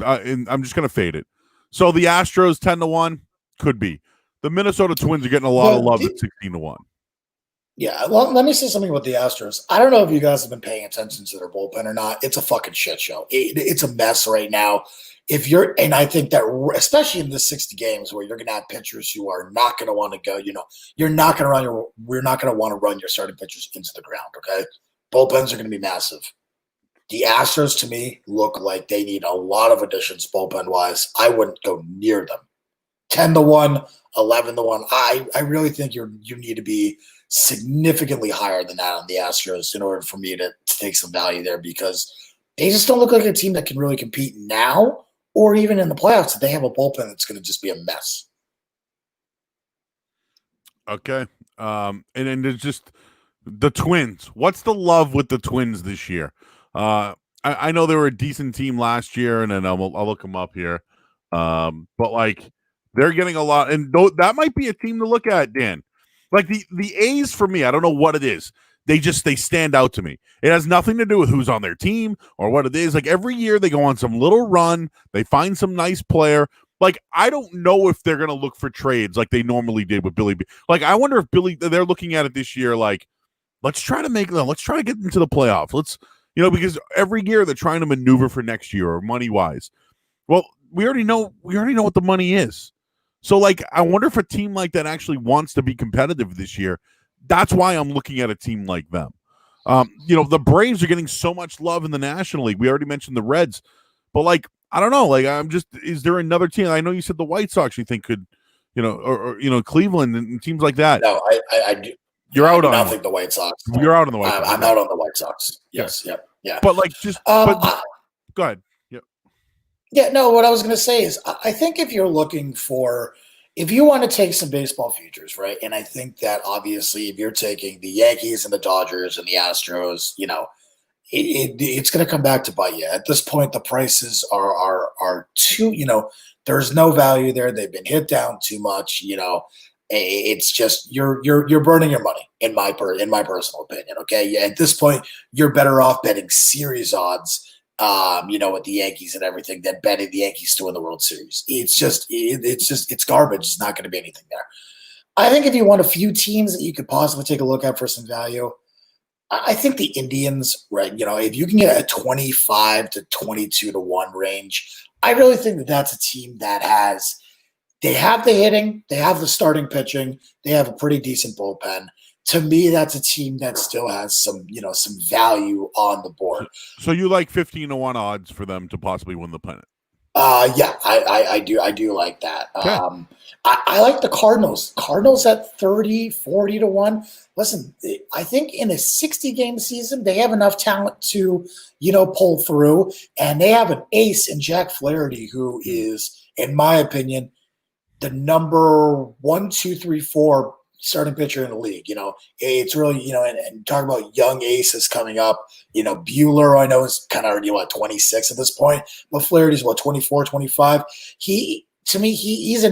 I'm just gonna fade it. So the Astros 10-1 could be. The Minnesota Twins are getting a lot of love at 16-1. Yeah, well, let me say something about the Astros. I don't know if you guys have been paying attention to their bullpen or not. It's a fucking shit show. It's a mess right now. And I think that especially in the 60 games where you're going to have pitchers who are not going to want to go, we're not going to want to run your starting pitchers into the ground. Okay, bullpens are going to be massive. The Astros to me look like they need a lot of additions bullpen wise. I wouldn't go near them. 10-1, 11-1. I really think you need to be significantly higher than that on the Astros in order for me to take some value there, because they just don't look like a team that can really compete now or even in the playoffs. They have a bullpen that's going to just be a mess. Okay. And then there's just the Twins. What's the love with the Twins this year? I know they were a decent team last year, and then I'll look them up here. But like They're getting a lot, and that might be a team to look at, Dan. Like the A's for me, I don't know what it is. They stand out to me. It has nothing to do with who's on their team or what it is. Like every year they go on some little run, they find some nice player. Like I don't know if they're gonna look for trades like they normally did with Billy B. Like I wonder if they're looking at it this year like let's try to get into the playoffs. Let's because every year they're trying to maneuver for next year or money wise. Well, we already know what the money is. So, like, I wonder if a team like that actually wants to be competitive this year. That's why I'm looking at a team like them. The Braves are getting so much love in the National League. We already mentioned the Reds, but like, I don't know. Like, is there another team? I know you said the White Sox you think could, or Cleveland and teams like that. No, I do. You're out on. I don't think the White Sox. You're out on the White Sox. I'm out on the White Sox. Yes. Yep. Yeah. But like, go ahead. Yeah, no, what I was going to say is I think if you want to take some baseball futures, right? And I think that obviously if you're taking the Yankees and the Dodgers and the Astros, it's going to come back to bite you. At this point, the prices are too, there's no value there. They've been hit down too much, It's just you're burning your money in my personal opinion. Okay, yeah, at this point, you're better off betting series odds with the Yankees and everything, than betting the Yankees to win the World Series. It's garbage. It's not going to be anything there. I think if you want a few teams that you could possibly take a look at for some value, I think the Indians, right? If you can get a 25 to 22 to 1 range, I really think that that's a team that they have the hitting, they have the starting pitching, they have a pretty decent bullpen. To me, that's a team that still has some value on the board. So you like 15 to 1 odds for them to possibly win the pennant? Yeah, I do like that. Okay. I like the Cardinals. Cardinals at 30, 40 to 1. Listen, I think in a 60-game season, they have enough talent to, pull through. And they have an ace in Jack Flaherty, who is, in my opinion, the number 1, 2, 3, 4 starting pitcher in the league. It's really, and talk about young aces coming up. Bueller, I know, is kind of already 26 at this point, but Flaherty's 24, 25. He's an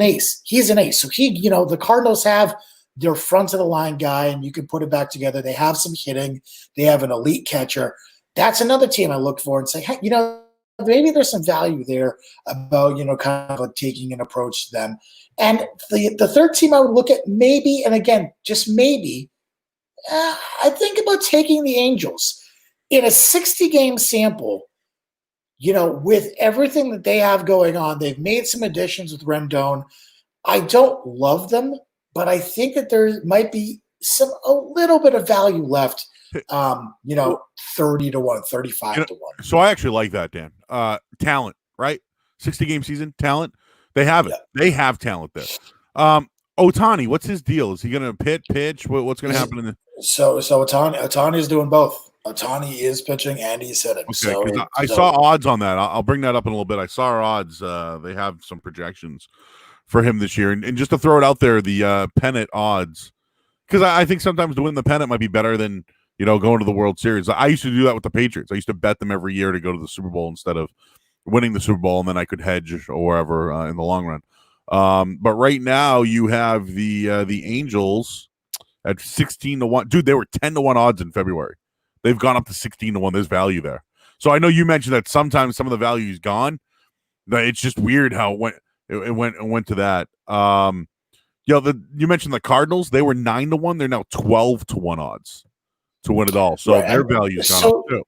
ace. He's an ace. So the Cardinals have their front of the line guy, and you can put it back together. They have some hitting. They have an elite catcher. That's another team I look for and say, hey, maybe there's some value there about, kind of like taking an approach to them. And the third team I would look at maybe, and again, just maybe, I think about taking the Angels in a 60-game sample. With everything that they have going on, they've made some additions with Rendon. I don't love them, but I think that there might be a little bit of value left. 30 to 1, 35 to 1. So I actually like that, Dan. Talent, right? 60-game season, talent. They have it. Yeah. They have talent there. Ohtani, what's his deal? Is he going to pitch? What's going to happen in the? So Ohtani is doing both. Ohtani is pitching and he's hitting. Okay, I saw odds on that. I'll bring that up in a little bit. I saw our odds. They have some projections for him this year, and just to throw it out there, the pennant odds, because I think sometimes to win the pennant might be better than going to the World Series. I used to do that with the Patriots. I used to bet them every year to go to the Super Bowl instead of winning the Super Bowl, and then I could hedge or wherever in the long run. But right now you have the Angels at 16 to 1. Dude, they were 10 to 1 odds in February. They've gone up to 16 to 1. There's value there. So I know you mentioned that sometimes some of the value is gone. It's just weird how it went to that. You mentioned the Cardinals. They were 9 to 1. They're now 12 to 1 odds to win it all. So right. Their value's gone up too.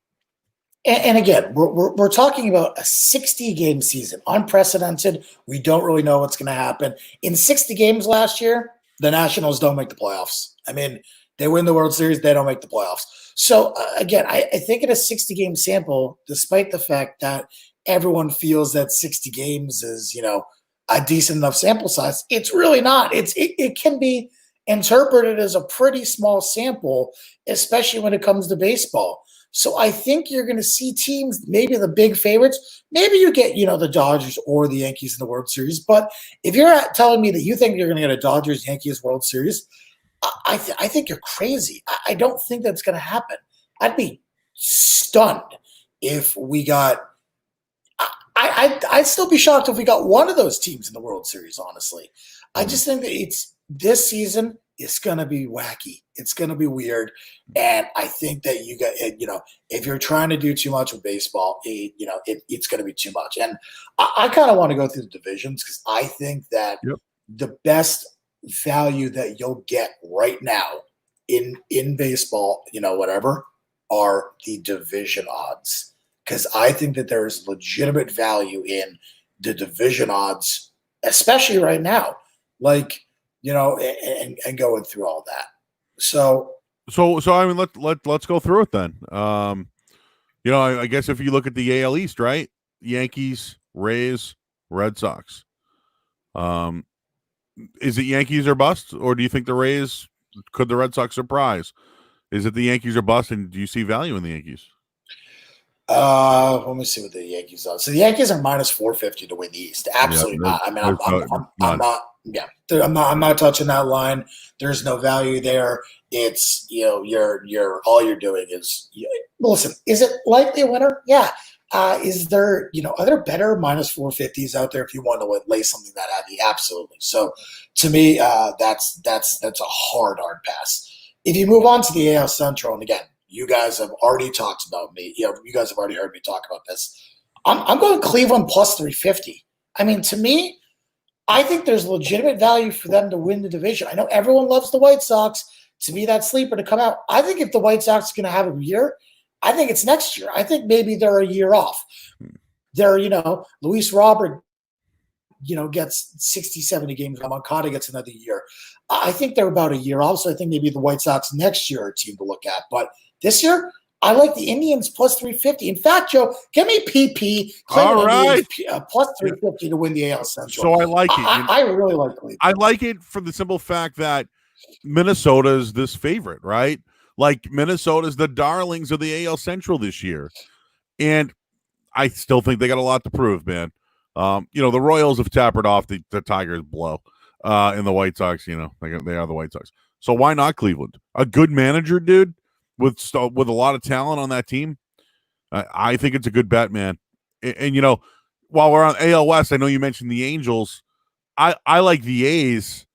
And again, we're talking about a 60-game season, unprecedented. We don't really know what's going to happen. In 60 games last year, the Nationals don't make the playoffs. I mean, they win the World Series, they don't make the playoffs. So, again, I think in a 60-game sample, despite the fact that everyone feels that 60 games is, a decent enough sample size, it's really not. It can be interpreted as a pretty small sample, especially when it comes to baseball. So I think you're going to see teams, maybe the big favorites, maybe you get, the Dodgers or the Yankees in the World Series. But if you're telling me that you think you're going to get a Dodgers-Yankees World Series, I think you're crazy. I don't think that's going to happen. I'd be stunned if we got I'd still be shocked if we got one of those teams in the World Series, honestly. I just think that this season is going to be wacky. It's going to be weird. And I think that if you're trying to do too much with baseball, it's going to be too much. And I kind of want to go through the divisions because I think that the best value that you'll get right now in baseball, whatever, are the division odds. Because I think that there is legitimate value in the division odds, especially right now, and going through all that. So I mean, let's go through it then. I guess if you look at the AL East, right? Yankees, Rays, Red Sox. Is it Yankees or bust, or do you think the Rays could the Red Sox surprise? Is it the Yankees or bust, and do you see value in the Yankees? Let me see what the Yankees are. So the Yankees are minus 450 to win the East. Absolutely not. I mean, I'm not. Yeah, I'm not touching that line. There's no value there. It's you're all you're doing is listen. Is it likely a winner? Yeah. Is there are there better minus 450s out there if you want to lay something that heavy? Absolutely. So to me, that's a hard pass. If you move on to the AL Central, and again, you guys have already talked about me. You guys have already heard me talk about this. I'm going Cleveland plus 350. I mean, to me, I think there's legitimate value for them to win the division. I know everyone loves the White Sox. To be that sleeper to come out, I think if the White Sox are going to have a year, I think it's next year. I think maybe they're a year off. They're, Luis Robert, gets 60, 70 games. Moncada gets another year. I think they're about a year off. So I think maybe the White Sox next year are a team to look at. But this year, I like the Indians plus 350. In fact, Joe, give me PP. All right. Plus 350 to win the AL Central. So I like it. I really like Cleveland. I like it for the simple fact that Minnesota is this favorite, right? Like Minnesota's the darlings of the AL Central this year. And I still think they got a lot to prove, man. The Royals have tapered off the Tigers blow. And the White Sox, they are the White Sox. So why not Cleveland? A good manager, dude, with a lot of talent on that team. I think it's a good bet, man. And while we're on AL West, I know you mentioned the Angels. I like the A's.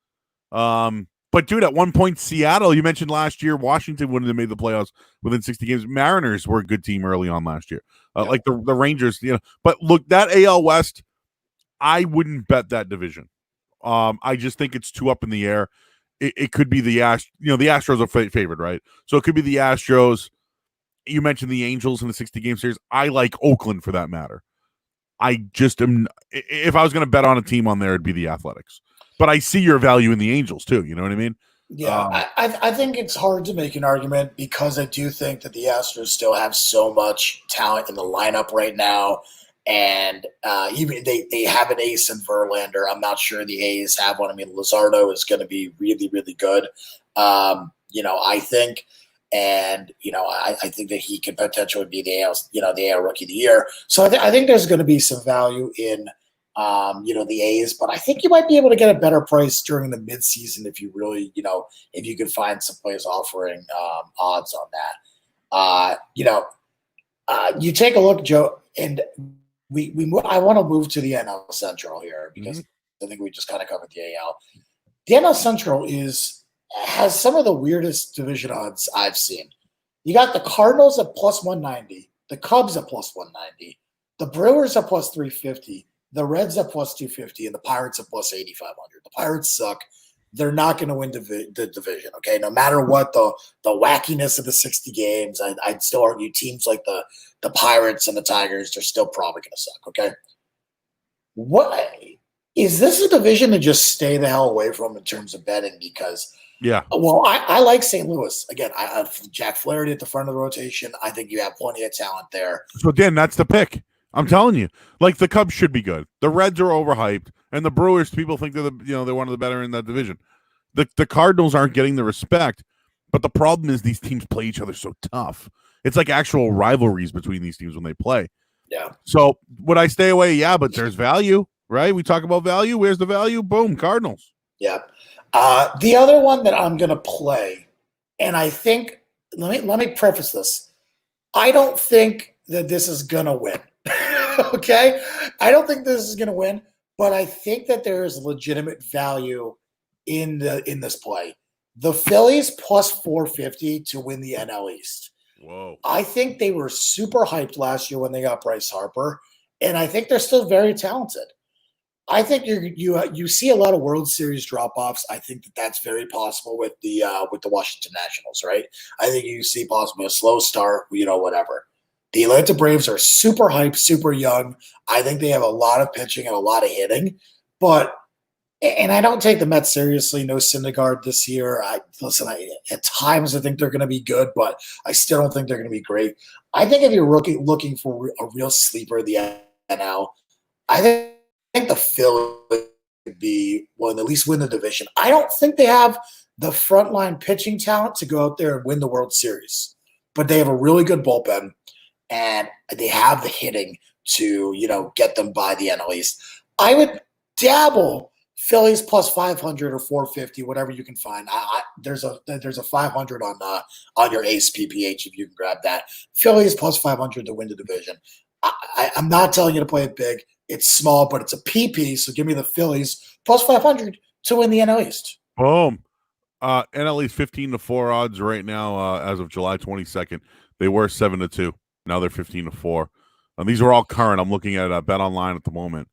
But dude, at one point, Seattle, you mentioned last year, Washington wouldn't have made the playoffs within 60 games. Mariners were a good team early on last year. Like the Rangers, But look, that AL West, I wouldn't bet that division. I just think it's too up in the air. It could be the Astros are favored, right? So it could be the Astros. You mentioned the Angels in the 60-game series. I like Oakland for that matter. I just am. If I was going to bet on a team on there, it'd be the Athletics. But I see your value in the Angels too. You know what I mean? Yeah, I think it's hard to make an argument because I do think that the Astros still have so much talent in the lineup right now. And even they have an ace in Verlander. I'm not sure the A's have one. I mean, Luzardo is going to be really, really good. I think. And, I think that he could potentially be the AL Rookie of the Year. So I think there's going to be some value in, the A's. But I think you might be able to get a better price during the midseason if you really, if you could find some place offering odds on that. You take a look, Joe, and I want to move to the NL Central here because I think we just kind of covered the AL. The NL Central has some of the weirdest division odds I've seen. You got the Cardinals at plus 190, the Cubs at plus 190, the Brewers at plus 350, the Reds at plus 250, and the Pirates at plus 8,500. The Pirates suck. They're not going to win the division, okay? No matter what the wackiness of the 60 games, I'd still argue teams like the Pirates and the Tigers, they're still probably going to suck, okay? What is this a division to just stay the hell away from in terms of betting? Because I like St. Louis. Again, I Jack Flaherty at the front of the rotation. I think you have plenty of talent there. So, Dan, that's the pick. I'm telling you. Like, the Cubs should be good. The Reds are overhyped. And the Brewers, people think they're they're one of the better in that division. The Cardinals aren't getting the respect. But the problem is these teams play each other so tough. It's like actual rivalries between these teams when they play. Yeah. So, would I stay away? Yeah, but there's value, right? We talk about value. Where's the value? Boom, Cardinals. Yeah. The other one that I'm going to play, and I think, let me preface this. I don't think that this is going to win. Okay? I don't think this is going to win, but I think that there is legitimate value in this play. The Phillies plus 450 to win the NL East. Whoa. I think they were super hyped last year when they got Bryce Harper, and I think they're still very talented. I think you see a lot of World Series drop-offs. I think that's very possible with the Washington Nationals, right? I think you see possibly a slow start, whatever. The Atlanta Braves are super hyped, super young. I think they have a lot of pitching and a lot of hitting, and I don't take the Mets seriously. No Syndergaard this year. At times I think they're going to be good, but I still don't think they're going to be great. I think if you're looking for a real sleeper in the NL, I think the Phillies would at least win the division. I don't think they have the frontline pitching talent to go out there and win the World Series, but they have a really good bullpen, and they have the hitting to get them by the NL East. I would dabble Phillies plus 500 or 450, whatever you can find. There's a 500 on your Ace PPH if you can grab that. Phillies plus 500 to win the division. I'm not telling you to play it big. It's small, but it's a PP, so give me the Phillies plus 500 to win the NL East. Boom. NL East 15-4 odds right now as of July 22nd. They were 7-2. Now they're 15-4. And these are all current. I'm looking at Bet Online at the moment.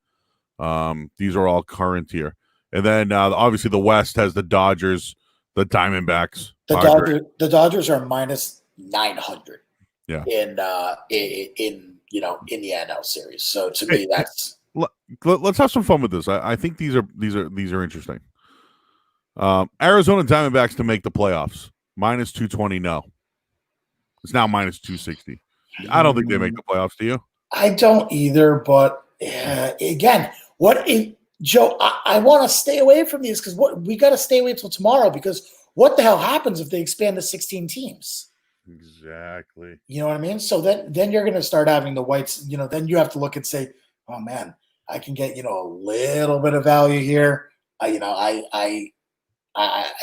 These are all current here. And then obviously the West has the Dodgers, the Diamondbacks. The Dodgers are minus 900. Yeah. In the NL series. So to me, that's. Let's have some fun with this. I think these are interesting. Arizona Diamondbacks to make the playoffs. Minus 220. No. It's now minus 260. I don't think they make the playoffs. Do you? I don't either. But again, Joe? I want to stay away from these because we got to stay away till tomorrow because what the hell happens if they expand to 16 teams? Exactly. You know what I mean? So then you're going to start having the whites. Then you have to look and say, oh man, I can get a little bit of value here. I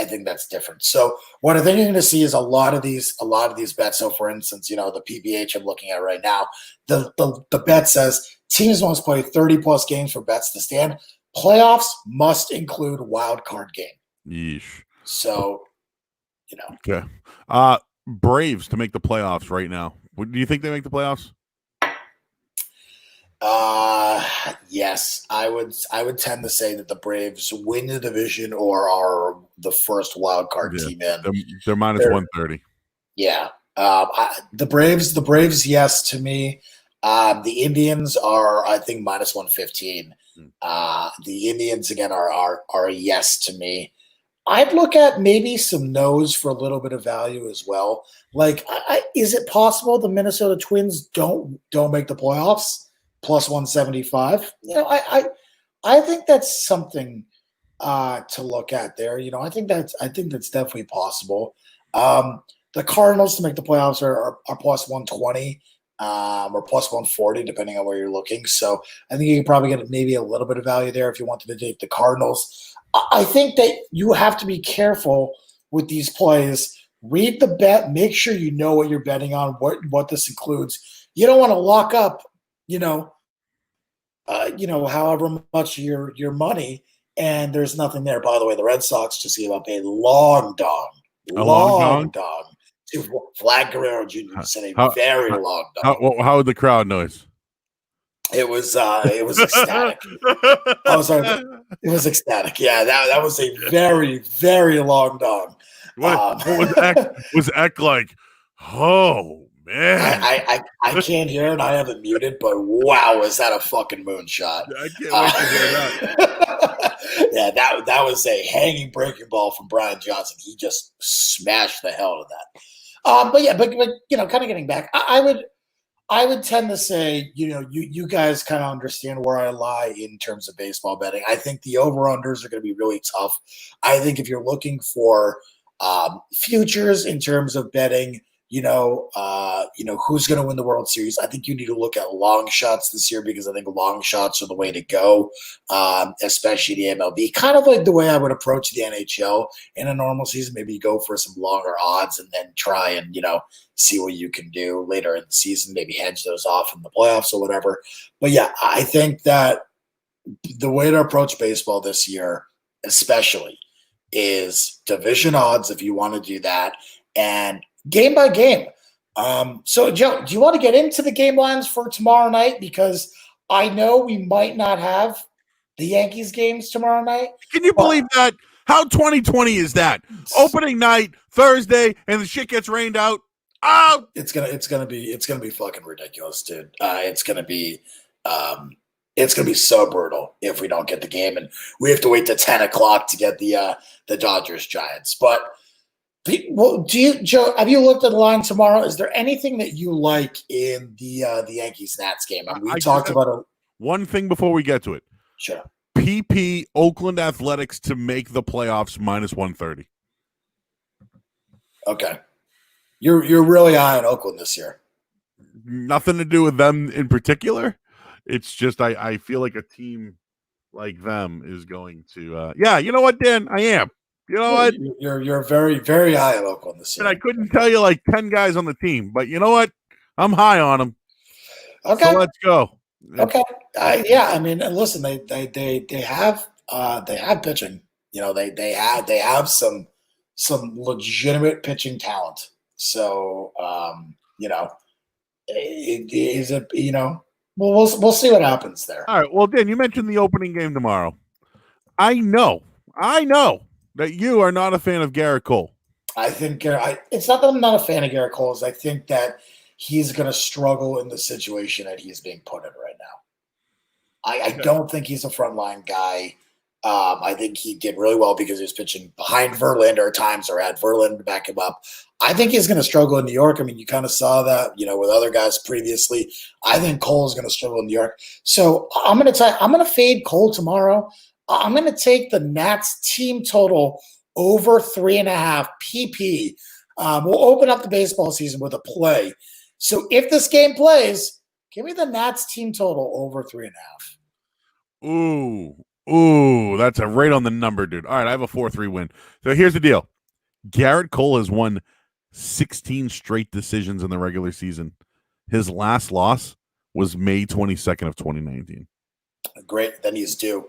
think that's different. So what I think you're going to see is a lot of these bets. So for instance, the PBH I'm looking at right now, the bet says teams must play 30 plus games for bets to stand. Playoffs must include wild card game. Yeesh. So, Okay. Braves to make the playoffs right now. Do you think they make the playoffs? Yes, I would tend to say that the Braves win the division or are the first wild card team in. They're minus 130. Yeah. The Braves, yes to me. The Indians are, I think, minus 115. The Indians again are a yes to me. I'd look at maybe some no's for a little bit of value as well. Like, is it possible the Minnesota Twins don't make the playoffs? Plus 175. I think that's something to look at there. I think that's definitely possible. The Cardinals to make the playoffs are plus 120 or plus 140, depending on where you're looking. So I think you can probably get maybe a little bit of value there if you wanted to take the Cardinals. I think that you have to be careful with these plays. Read the bet. Make sure you know what you're betting on, what this includes. You don't want to lock up, however much your money, and there's nothing there. By the way, the Red Sox just gave up a long dong to Vlad Guerrero Jr. Said a very long dong. How would the crowd noise? It was ecstatic. Oh, sorry. It was ecstatic. Yeah, that was a very, very long dong. What was Eck like? Oh man, I can't hear it. I have it muted, but wow, is that a fucking moonshot? I can't wait to hear that. Yeah, that was a hanging breaking ball from Brian Johnson. He just smashed the hell out of that. But kind of getting back, I would tend to say, you guys kind of understand where I lie in terms of baseball betting. I think the over-unders are going to be really tough. I think if you're looking for futures in terms of betting, who's going to win the World Series. I think you need to look at long shots this year because I think long shots are the way to go, especially the MLB. Kind of like the way I would approach the NHL in a normal season. Maybe you go for some longer odds and then try and, see what you can do later in the season, maybe hedge those off in the playoffs or whatever. But yeah, I think that the way to approach baseball this year, especially, is division odds if you want to do that, and game by game. So, Joe, do you want to get into the game lines for tomorrow night? Because I know we might not have the Yankees games tomorrow night. Can you believe that? How 2020 is that? Opening night, Thursday, and the shit gets rained out. Oh, it's gonna be fucking ridiculous, dude. It's gonna be so brutal if we don't get the game, and we have to wait to 10 o'clock to get the Dodgers Giants. But Joe, have you looked at the line tomorrow? Is there anything that you like in the Yankees Nats game? I mean, we talked about one thing before we get to it. Sure. PP Oakland Athletics to make the playoffs -130. Okay. You're really high on Oakland this year. Nothing to do with them in particular. It's just I feel like a team like them is going to you know what, Dan? I am. You know what? You're very, very high on Oakland this year. And I couldn't tell you like 10 guys on the team, but you know what? I'm high on them. Okay. So let's go. Okay. Yeah, I mean, listen, they have pitching. They have some legitimate pitching talent. So we'll see what happens there. All right. Well, Dan, you mentioned the opening game tomorrow. I know that you are not a fan of Garrett Cole. I think it's not that I'm not a fan of Garrett Cole. It's I think that he's going to struggle in the situation that he's being put in right now. I don't think he's a frontline guy. I think he did really well because he was pitching behind Verlander at times or had Verlander to back him up. I think he's going to struggle in New York. I mean, you kind of saw that, with other guys previously. I think Cole is going to struggle in New York. So I'm going to fade Cole tomorrow. I'm going to take the Nats team total over 3.5 PP. We'll open up the baseball season with a play. So if this game plays, give me the Nats team total over 3.5. Ooh, that's a right on the number, dude. All right, I have a 4-3 win. So here's the deal. Garrett Cole has won 16 straight decisions in the regular season. His last loss was May 22nd of 2019. Great. Then he's due.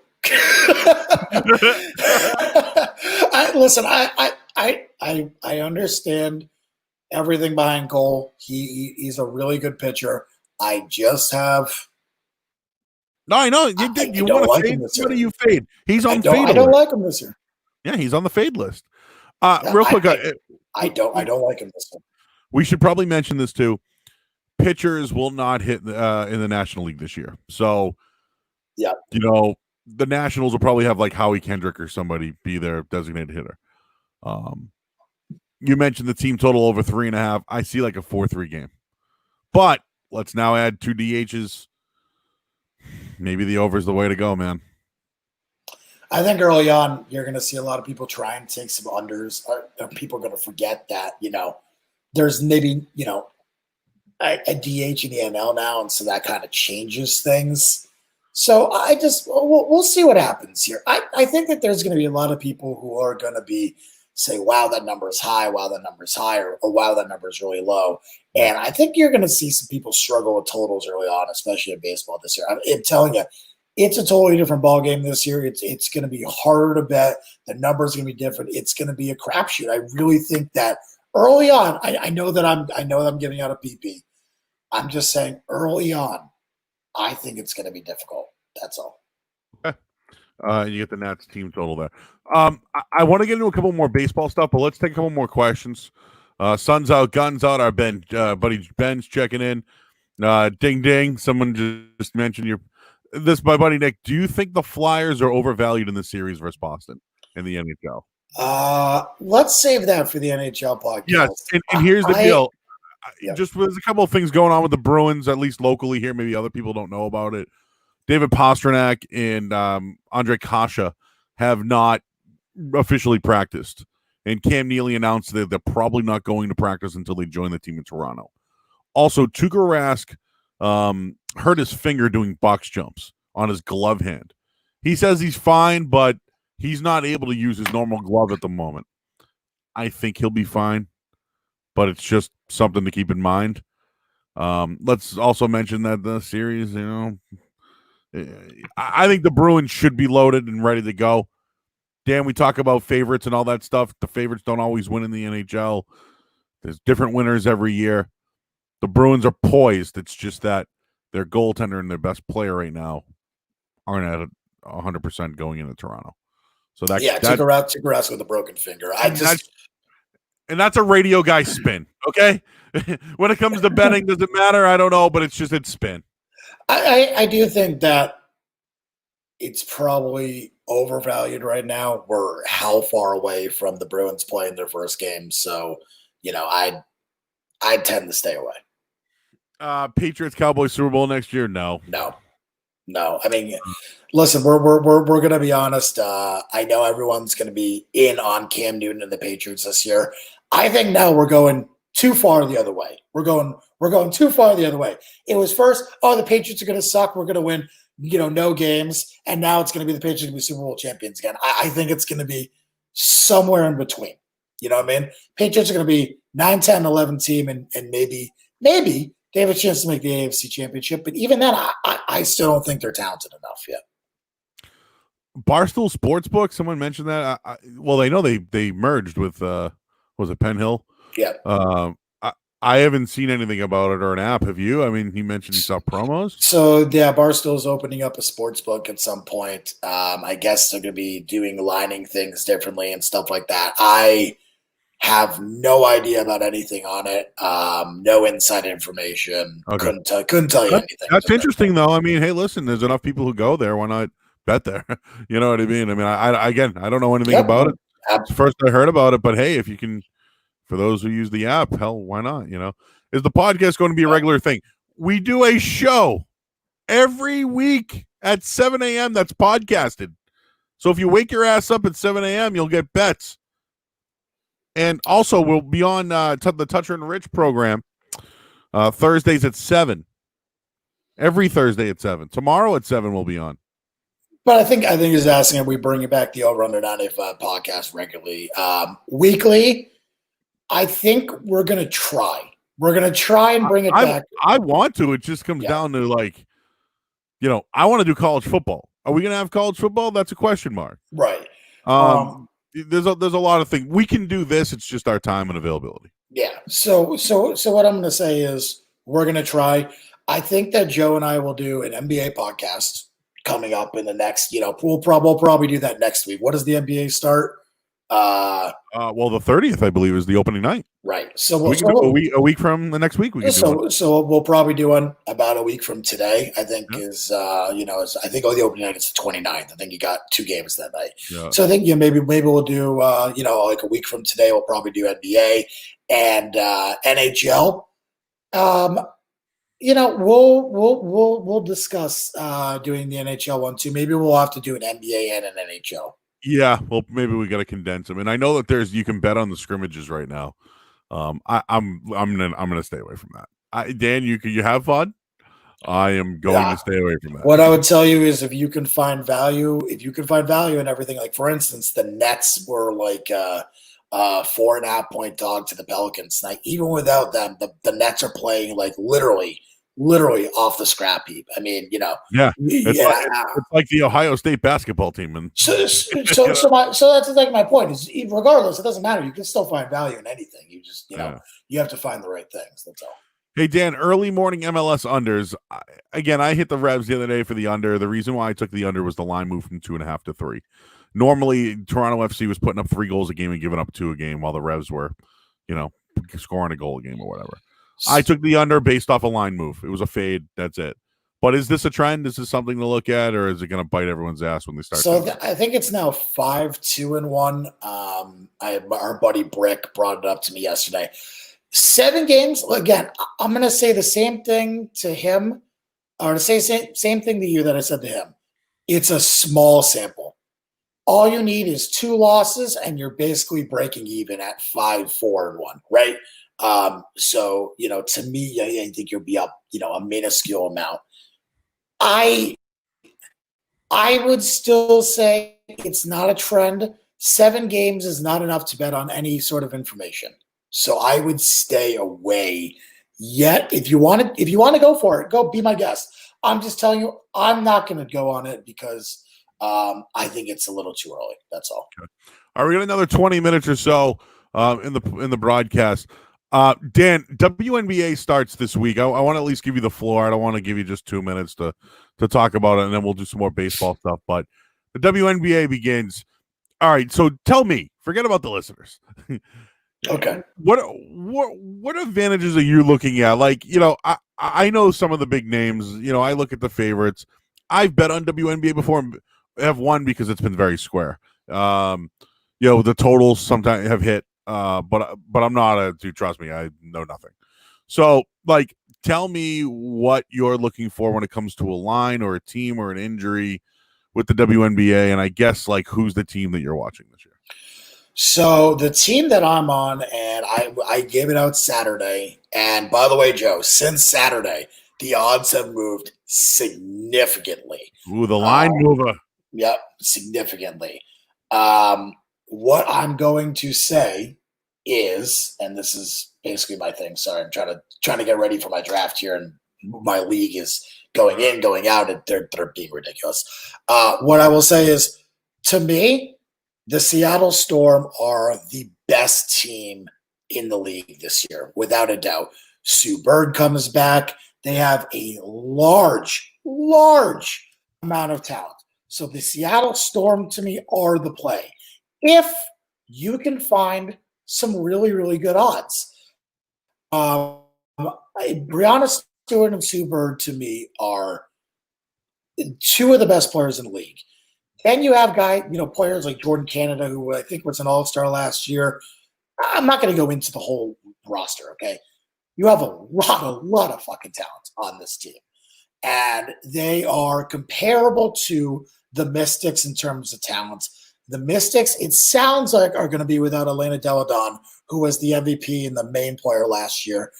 I understand everything behind Cole. He's a really good pitcher. I just have. No, I know. You want to fade? What do you fade? He's on fade. I don't like him this year. Yeah, he's on the fade list. Real quick. I don't like him this year. We should probably mention this too. Pitchers will not hit in the National League this year. So, yeah, the Nationals will probably have like Howie Kendrick or somebody be their designated hitter. You mentioned the team total over 3.5. I see like a 4-3 game. But let's now add 2 DHs. Maybe the over is the way to go, man. I think early on, you're going to see a lot of people try and take some unders. Or people are going to forget that, there's maybe, a DH in the NL now, and so that kind of changes things. So we'll see what happens here. I think that there's going to be a lot of people who are going to say, wow, that number is high, wow, that number is high, or wow, that number is really low. And I think you're going to see some people struggle with totals early on, especially in baseball this year. I'm telling you, it's a totally different ball game this year. It's going to be harder to bet. The numbers are going to be different. It's going to be a crapshoot. I really think that early on, I know that I'm giving out a PP. I'm just saying early on, I think it's going to be difficult. That's all. Okay. You get the Nats team total there. I want to get into a couple more baseball stuff, but let's take a couple more questions. Sun's out, guns out. Our buddy Ben's checking in. Ding ding. Someone just mentioned my buddy Nick. Do you think the Flyers are overvalued in the series versus Boston in the NHL? Let's save that for the NHL podcast. Yes, and here's the deal. Just there's a couple of things going on with the Bruins, at least locally here. Maybe other people don't know about it. David Pastrnak and Andre Kasha have not officially practiced. and Cam Neely announced that they're probably not going to practice until they join the team in Toronto. Also, Tuukka Rask hurt his finger doing box jumps on his glove hand. He says he's fine, but he's not able to use his normal glove at the moment. I think he'll be fine, but it's just something to keep in mind. Let's also mention that the series, I think the Bruins should be loaded and ready to go. Dan, we talk about favorites and all that stuff. The favorites don't always win in the NHL. There's different winners every year. The Bruins are poised. It's just that their goaltender and their best player right now aren't at 100% going into Toronto. So Tuukka Rask with a broken finger. And that's a radio guy spin, okay? When it comes to betting, does it matter? I don't know, but it's spin. I do think that it's probably overvalued right now. We're how far away from the Bruins playing their first game. So, I tend to stay away. Patriots Cowboys Super Bowl next year? No. I mean, listen, we're gonna be honest. I know everyone's gonna be in on Cam Newton and the Patriots this year. I think now we're going too far the other way. We're going too far the other way. It was first, the Patriots are gonna suck. We're gonna win, no games, and now it's gonna be the Patriots gonna be Super Bowl champions again. I think it's gonna be somewhere in between. You know what I mean? Patriots are gonna be 9, 10, 11 team, and maybe they have a chance to make the AFC Championship, but even then, I still don't think they're talented enough yet. Barstool Sportsbook, someone mentioned that. Well, they know they merged with, was it Penn Hill? Yeah. I haven't seen anything about it or an app. Have you? I mean, he mentioned he saw promos. So, yeah, Barstool's opening up a sportsbook at some point. I guess they're going to be lining things differently and stuff like that. I have no idea about anything on it. No inside information. Okay. Couldn't tell you anything. That's interesting, though. I mean, hey, listen, there's enough people who go there. Why not bet there? You know what I mean? I mean, I don't know anything about it. It's the first I heard about it, but hey, if you can, for those who use the app, hell, why not? Is the podcast going to be a regular thing? We do a show every week at 7 a.m. that's podcasted. So if you wake your ass up at 7 a.m., you'll get bets. And also, we'll be on the Toucher and Rich program Thursdays at 7. Every Thursday at 7. Tomorrow at 7 we'll be on. But I think he's asking if we bring it back the Over Under 95 podcast regularly. Weekly, I think we're going to try. We're going to try and bring it back. I want to. It just comes down to I want to do college football. Are we going to have college football? That's a question mark. Right. There's a lot of things. We can do this. It's just our time and availability. Yeah. So what I'm going to say is we're going to try. I think that Joe and I will do an NBA podcast coming up in the next, we'll probably do that next week. What does the NBA start? Well, the 30th, I believe, is the opening night. Right. So we can do a week from the next week. So we'll probably do one about a week from today. I think I think the opening night is the 29th. I think you got 2 games that night. Yeah. So I think maybe we'll do like a week from today. We'll probably do NBA and NHL. We'll discuss doing the NHL one too. Maybe we'll have to do an NBA and an NHL. Yeah, well, maybe we got to condense them. And I know that you can bet on the scrimmages right now. I'm gonna stay away from that. Dan, you have fun. I am going to stay away from that. What I would tell you is if you can find value in everything, like for instance, the Nets were like 4.5 point dog to the Pelicans. Like even without them, the Nets are playing like literally off the scrap heap. I mean, it's like the Ohio State basketball team. And so that's like my point is regardless, it doesn't matter. You can still find value in anything. You just, you have to find the right things. That's all. Hey, Dan, early morning MLS unders. I hit the Revs the other day for the under. The reason why I took the under was the line moved from 2.5 to 3. Normally, Toronto FC was putting up 3 goals a game and giving up 2 a game, while the Revs were, scoring a goal a game or whatever. I took the under based off a line move. It was a fade. That's it. But is this a trend? Is this something to look at, or is it going to bite everyone's ass when they start? So I think it's now 5-2-1. Our buddy Brick brought it up to me yesterday. 7 games. Again, I'm going to say the same thing to him, or to say same thing to you that I said to him. It's a small sample. all you need is 2 losses, and you're basically breaking even at 5-4-1, right? So, to me, I think you'll be up, a minuscule amount. I would still say it's not a trend. 7 games is not enough to bet on any sort of information. So I would stay away. Yet, if you want to go for it, go be my guest. I'm just telling you, I'm not going to go on it because I think it's a little too early. That's all. Okay. All right, we got another 20 minutes or so in the broadcast. Dan, WNBA starts this week. I want to at least give you the floor. I don't want to give you just 2 minutes to talk about it, and then we'll do some more baseball stuff. But the WNBA begins. All right, so tell me, forget about the listeners. Okay. What advantages are you looking at? Like, I know some of the big names. I look at the favorites. I've bet on WNBA before and have won because it's been very square. The totals sometimes have hit, but I'm not a dude. Trust me, I know nothing. So, like, tell me what you're looking for when it comes to a line or a team or an injury with the WNBA, and I guess like who's the team that you're watching this year? So the team that I'm on, and I gave it out Saturday. And by the way, Joe, since Saturday, the odds have moved significantly. Ooh, the line mover. Yep, significantly. What I'm going to say is, and this is basically my thing. Sorry, I'm trying to get ready for my draft here, and my league is going in, going out, and they're being ridiculous. What I will say is, to me, the Seattle Storm are the best team in the league this year, without a doubt. Sue Bird comes back. They have a large amount of talent. So the Seattle Storm, to me, are the play. If you can find some really, really good odds. Brianna Stewart and Sue Bird, to me, are 2 of the best players in the league. Then you have players like Jordan Canada, who I think was an all-star last year. I'm not going to go into the whole roster, okay? You have a lot of fucking talent on this team. And they are comparable to the Mystics in terms of talent. The Mystics, it sounds like, are going to be without Elena Deladon, who was the MVP and the main player last year.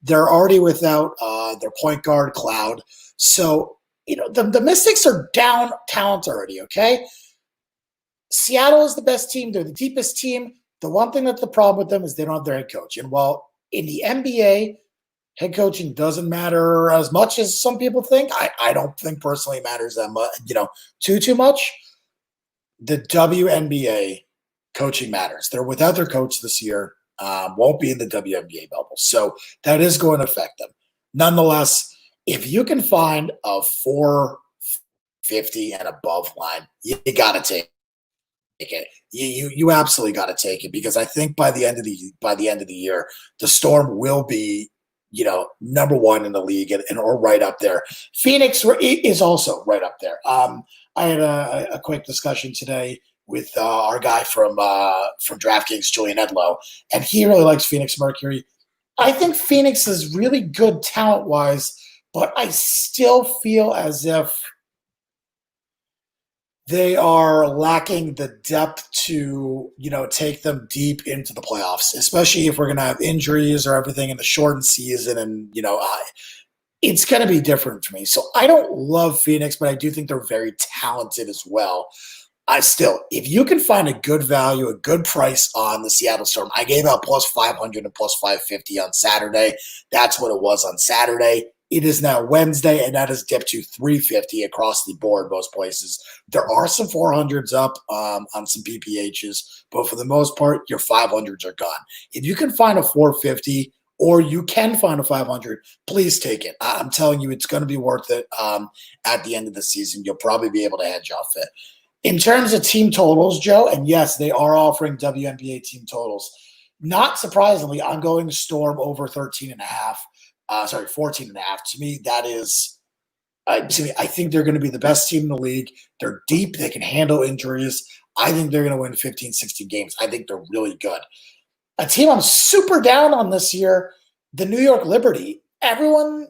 They're already without their point guard, Cloud. So, the Mystics are down talent already, okay? Seattle is the best team. They're the deepest team. The one thing that's the problem with them is they don't have their head coach. And while in the NBA, head coaching doesn't matter as much as some people think, I don't think personally it matters that much, too much. The WNBA coaching matters. They're without their coach this year, won't be in the WNBA bubble. So that is going to affect them. Nonetheless, if you can find a 450 and above line, you got to take it. You absolutely got to take it, because I think by the end of the year, the Storm will be, number 1 in the league and or right up there. Phoenix is also right up there. I had a quick discussion today with our guy from DraftKings, Julian Edlow, and he really likes Phoenix Mercury. I think Phoenix is really good talent-wise, but I still feel as if they are lacking the depth to, take them deep into the playoffs, especially if we're going to have injuries or everything in the shortened season. And, it's going to be different for me. So I don't love Phoenix, but I do think they're very talented as well. If you can find a good value, a good price on the Seattle Storm, I gave out plus 500 and plus 550 on Saturday. That's what it was on Saturday. It is now Wednesday, and that has dipped to 350 across the board most places. There are some 400s up on some PPHs, but for the most part, your 500s are gone. If you can find a 450 or you can find a 500, please take it. I'm telling you, it's going to be worth it at the end of the season. You'll probably be able to hedge off it. In terms of team totals, Joe, and yes, they are offering WNBA team totals. Not surprisingly, I'm going to Storm over 14.5. To me, that is I think they're going to be the best team in the league. They're deep. They can handle injuries. I think they're going to win 15, 16 games. I think they're really good. A team I'm super down on this year, the New York Liberty. Everyone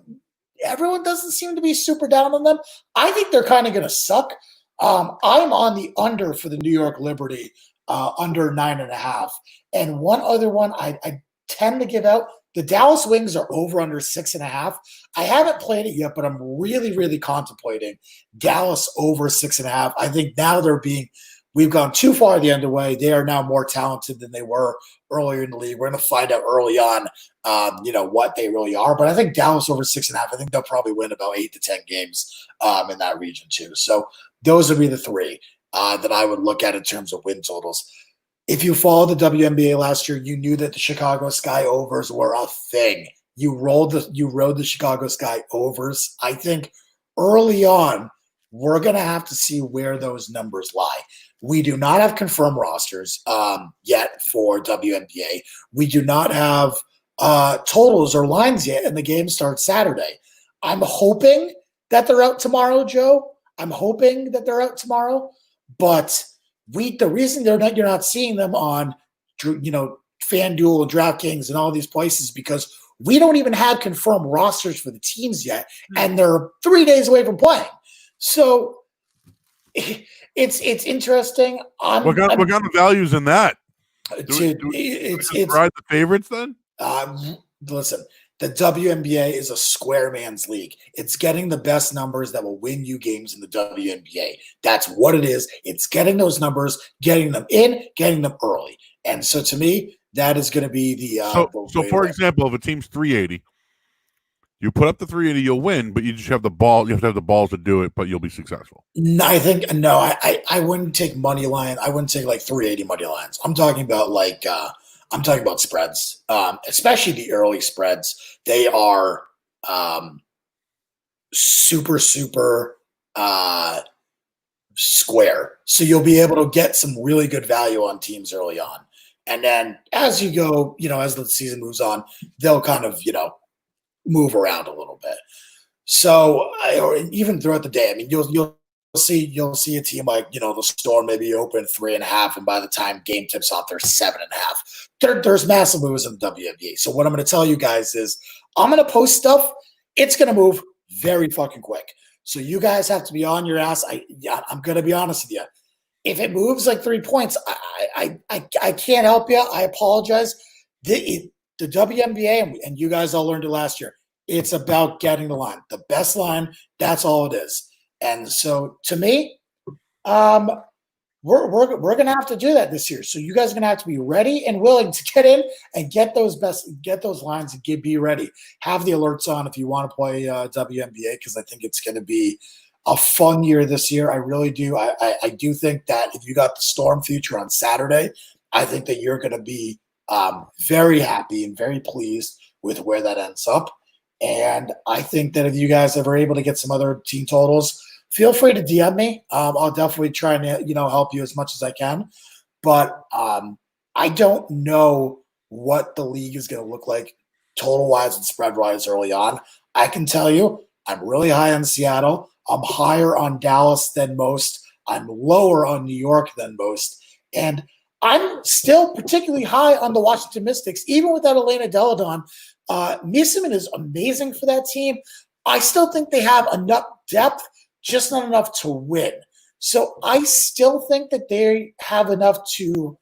doesn't seem to be super down on them. I think they're kind of going to suck. I'm on the under for the New York Liberty, under 9.5. And one other one I tend to give out, the Dallas Wings are over under 6.5. I haven't played it yet, but I'm really, really contemplating Dallas over 6.5. I think now we've gone too far the end of the way. They are now more talented than they were earlier in the league. We're going to find out early on, what they really are. But I think Dallas over 6.5. I think they'll probably win about 8 to 10 games in that region too. So those would be the three that I would look at in terms of win totals. If you followed the WNBA last year, you knew that the Chicago Sky overs were a thing. You rode the Chicago Sky overs. I think early on, we're going to have to see where those numbers lie. We do not have confirmed rosters yet for WNBA. We do not have totals or lines yet, and the game starts Saturday. I'm hoping that they're out tomorrow, Joe. I'm hoping that they're out tomorrow, but the reason you're not seeing them on, FanDuel and DraftKings and all these places because we don't even have confirmed rosters for the teams yet, and they're 3 days away from playing. So it's interesting. What kind of values in that? Do we ride the favorites then? Listen, the WNBA is a square man's league. It's getting the best numbers that will win you games in the WNBA. That's what it is. It's getting those numbers, getting them in, getting them early. And so to me, that is going to be the So for example, if a team's 380, you put up the 380, you'll win, but you just have the ball. You have to have the balls to do it, but you'll be successful. I wouldn't take money line. I wouldn't take like 380 money lines. I'm talking about spreads, especially the early spreads. They are super, super square. So you'll be able to get some really good value on teams early on. And then as you go, as the season moves on, they'll kind of, move around a little bit. So or even throughout the day, I mean, you'll see a team like, the Storm maybe open 3.5, and by the time game tips off, they're 7.5. There's massive moves in the WNBA. So what I'm going to tell you guys is I'm going to post stuff. It's going to move very fucking quick. So you guys have to be on your ass. I'm going to be honest with you. If it moves like 3 points, I can't help you. I apologize. The WNBA, and you guys all learned it last year, it's about getting the line. The best line, that's all it is. And so to me, we're going to have to do that this year. So you guys are going to have to be ready and willing to get in and get those lines and be ready. Have the alerts on if you want to play WNBA, because I think it's going to be a fun year this year. I really do. I do think that if you got the Storm future on Saturday, I think that you're going to be very happy and very pleased with where that ends up. And I think that if you guys are able to get some other team totals, feel free to DM me. I'll definitely try and help you as much as I can. But I don't know what the league is going to look like total-wise and spread-wise early on. I can tell you I'm really high on Seattle. I'm higher on Dallas than most. I'm lower on New York than most. And I'm still particularly high on the Washington Mystics, even without Elena Delle Donne. Miesemann is amazing for that team. I still think they have enough depth, just not enough to win. So I still think that they have enough to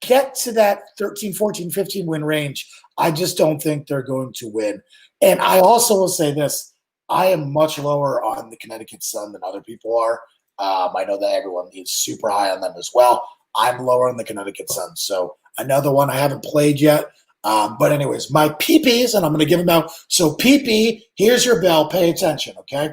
get to that 13, 14, 15 win range. I just don't think they're going to win. And I also will say this. I am much lower on the Connecticut Sun than other people are. I know that everyone is super high on them as well. I'm lower on the Connecticut Sun. So another one I haven't played yet. But anyways, my PPs, and I'm going to give them out. So PP, here's your bell. Pay attention, okay?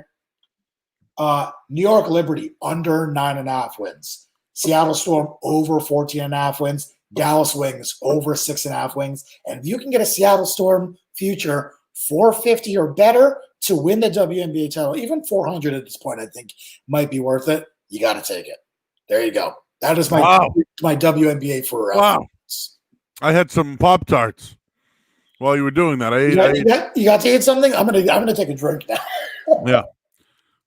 New York Liberty, under 9.5 wins. Seattle Storm, over 14.5 wins. Dallas Wings, over 6.5 wins. And if you can get a Seattle Storm future 450 or better to win the WNBA title, even 400 at this point, I think might be worth it. You got to take it. There you go. That is my WNBA for wow. I had some Pop-Tarts while you were doing that. You got to eat something? I'm gonna take a drink now. Yeah.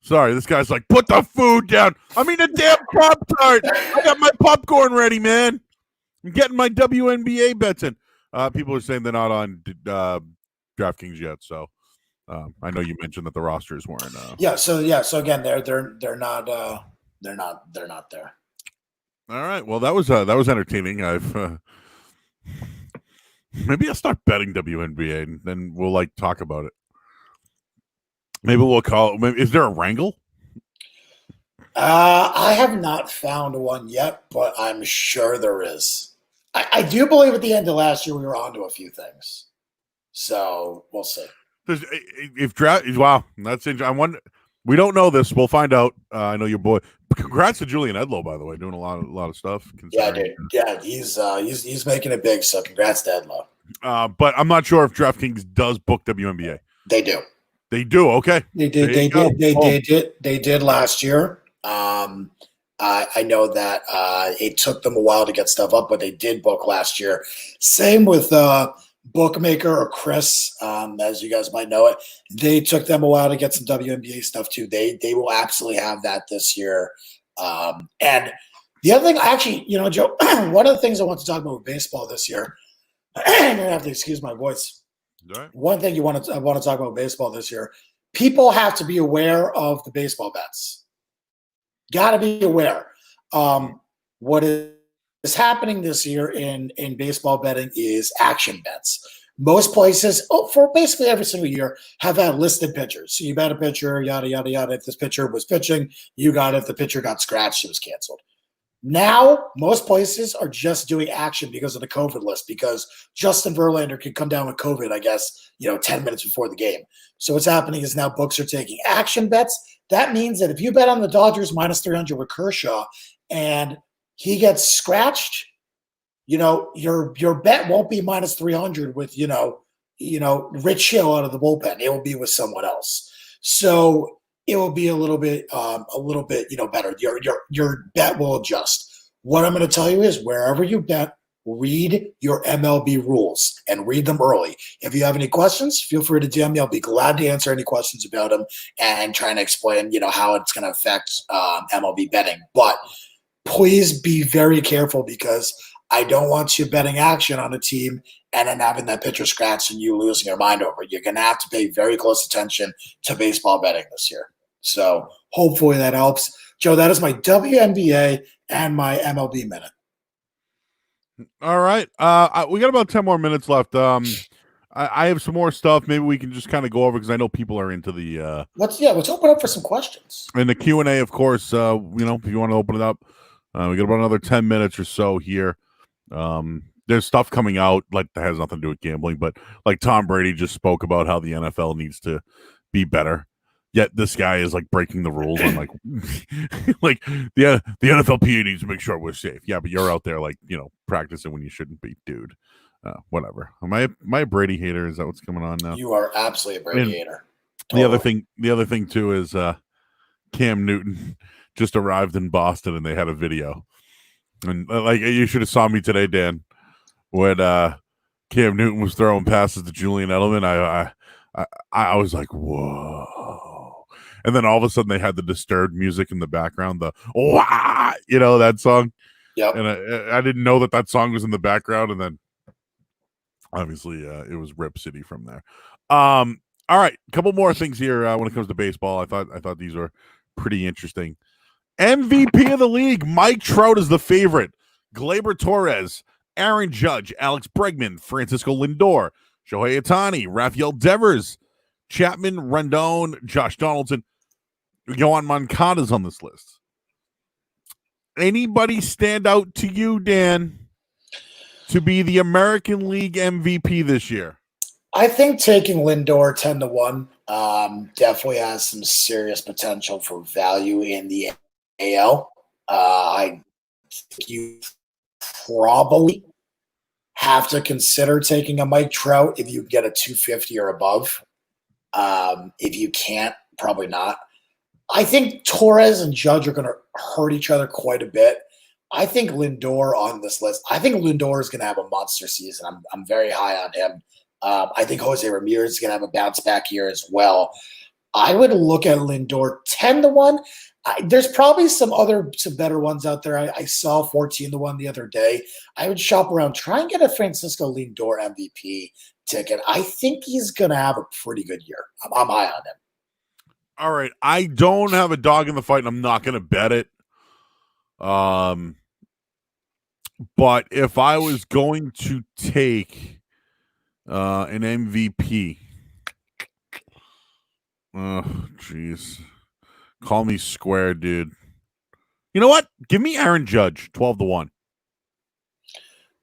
Sorry, this guy's like, put the food down. I mean, a damn Pop-Tart. I got my popcorn ready, man. I'm getting my WNBA bets in. People are saying they're not on DraftKings yet, so I know you mentioned that the rosters weren't. So again, they're not. They're not there. All right. Well, that was entertaining. I've maybe I'll start betting WNBA and then we'll like talk about it. Maybe we'll call it. Is there a wrangle? I have not found one yet, but I'm sure there is. I do believe at the end of last year we were onto a few things, so we'll see. If draft, wow, that's interesting. I wonder. We don't know this. We'll find out. I know your boy. Congrats to Julian Edlow, by the way, doing a lot of stuff. Yeah, dude. Yeah, he's making it big. So congrats to Edlow. But I'm not sure if DraftKings does book WNBA. They do. They do. Okay. They did. They did last year. I know that it took them a while to get stuff up, but they did book last year. Same with Bookmaker or Chris, as you guys might know it. They took them a while to get some WNBA stuff too. They will absolutely have that this year. And the other thing, actually, Joe, one of the things I want to talk about with baseball this year, I'm gonna have to excuse my voice. Right. One thing I want to talk about baseball this year, people have to be aware of the baseball bets. Got to be aware. What is happening this year in baseball betting is action bets. Most places, for basically every single year, have had listed pitchers. So you bet a pitcher, yada, yada, yada. If this pitcher was pitching, you got it. If the pitcher got scratched, it was canceled. Now, most places are just doing action because of the COVID list, because Justin Verlander could come down with COVID, I guess, 10 minutes before the game. So what's happening is now books are taking action bets. That means that if you bet on the Dodgers minus 300 with Kershaw and he gets scratched, your bet won't be minus 300 with, Rich Hill out of the bullpen. It will be with someone else. So it will be a little bit, better. Your bet will adjust. What I'm going to tell you is wherever you bet, read your MLB rules and read them early. If you have any questions, feel free to DM me. I'll be glad to answer any questions about them and trying to explain, how it's going to affect MLB betting. But please be very careful because I don't want you betting action on a team and then having that pitcher scratch and you losing your mind over it. You're going to have to pay very close attention to baseball betting this year. So hopefully that helps. Joe, that is my WNBA and my MLB minute. All right. We got about 10 more minutes left. I have some more stuff. Maybe we can just kind of go over because I know people are into the let's open up for some questions. And the Q&A, of course, if you want to open it up. We got about another 10 minutes or so here. There's stuff coming out like that has nothing to do with gambling, but like Tom Brady just spoke about how the NFL needs to be better. Yet this guy is like breaking the rules on like like the NFLPA needs to make sure we're safe. Yeah, but you're out there like, practicing when you shouldn't be, dude. Whatever. Am I a Brady hater? Is that what's going on now? You are absolutely a Brady hater. Totally. The other thing too is Cam Newton just arrived in Boston and they had a video. And like you should have saw me today, Dan, when Cam Newton was throwing passes to Julian Edelman. I was like, whoa. And then all of a sudden they had the Disturbed music in the background, the wah, that song. Yep. And I didn't know that song was in the background. And then obviously it was Rip City from there. All right. A couple more things here when it comes to baseball. I thought these were pretty interesting. MVP of the league, Mike Trout is the favorite. Gleyber Torres, Aaron Judge, Alex Bregman, Francisco Lindor, Shohei Ohtani, Rafael Devers, Chapman, Rendon, Josh Donaldson, Yohan Moncada's on this list. Anybody stand out to you, Dan, to be the American League MVP this year? I think taking Lindor 10-1 definitely has some serious potential for value in the AL. I think you probably have to consider taking a Mike Trout if you get a 250 or above. If you can't, probably not. I think Torres and Judge are going to hurt each other quite a bit. I think Lindor on this list, I think Lindor is going to have a monster season. I'm very high on him. I think Jose Ramirez is going to have a bounce back year as well. I would look at Lindor 10-1. There's probably some better ones out there. I saw 14-1 the other day. I would shop around, try and get a Francisco Lindor MVP ticket. I think he's going to have a pretty good year. I'm high on him. All right. I don't have a dog in the fight, and I'm not going to bet it. But if I was going to take an MVP, oh, jeez. Call me square, dude. You know what? Give me Aaron Judge, 12-1.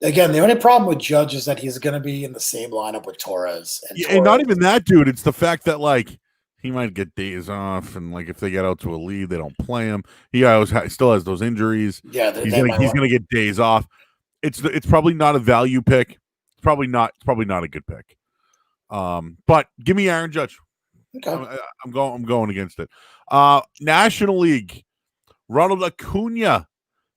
Again, the only problem with Judge is that he's going to be in the same lineup with Torres. And not even that, dude. It's the fact that, like, he might get days off, and, like, if they get out to a lead, they don't play him. He still has those injuries. Yeah, he's gonna get days off. It's probably not a value pick. It's probably not a good pick. But give me Aaron Judge. Okay. I'm going against it. National League, Ronald Acuna,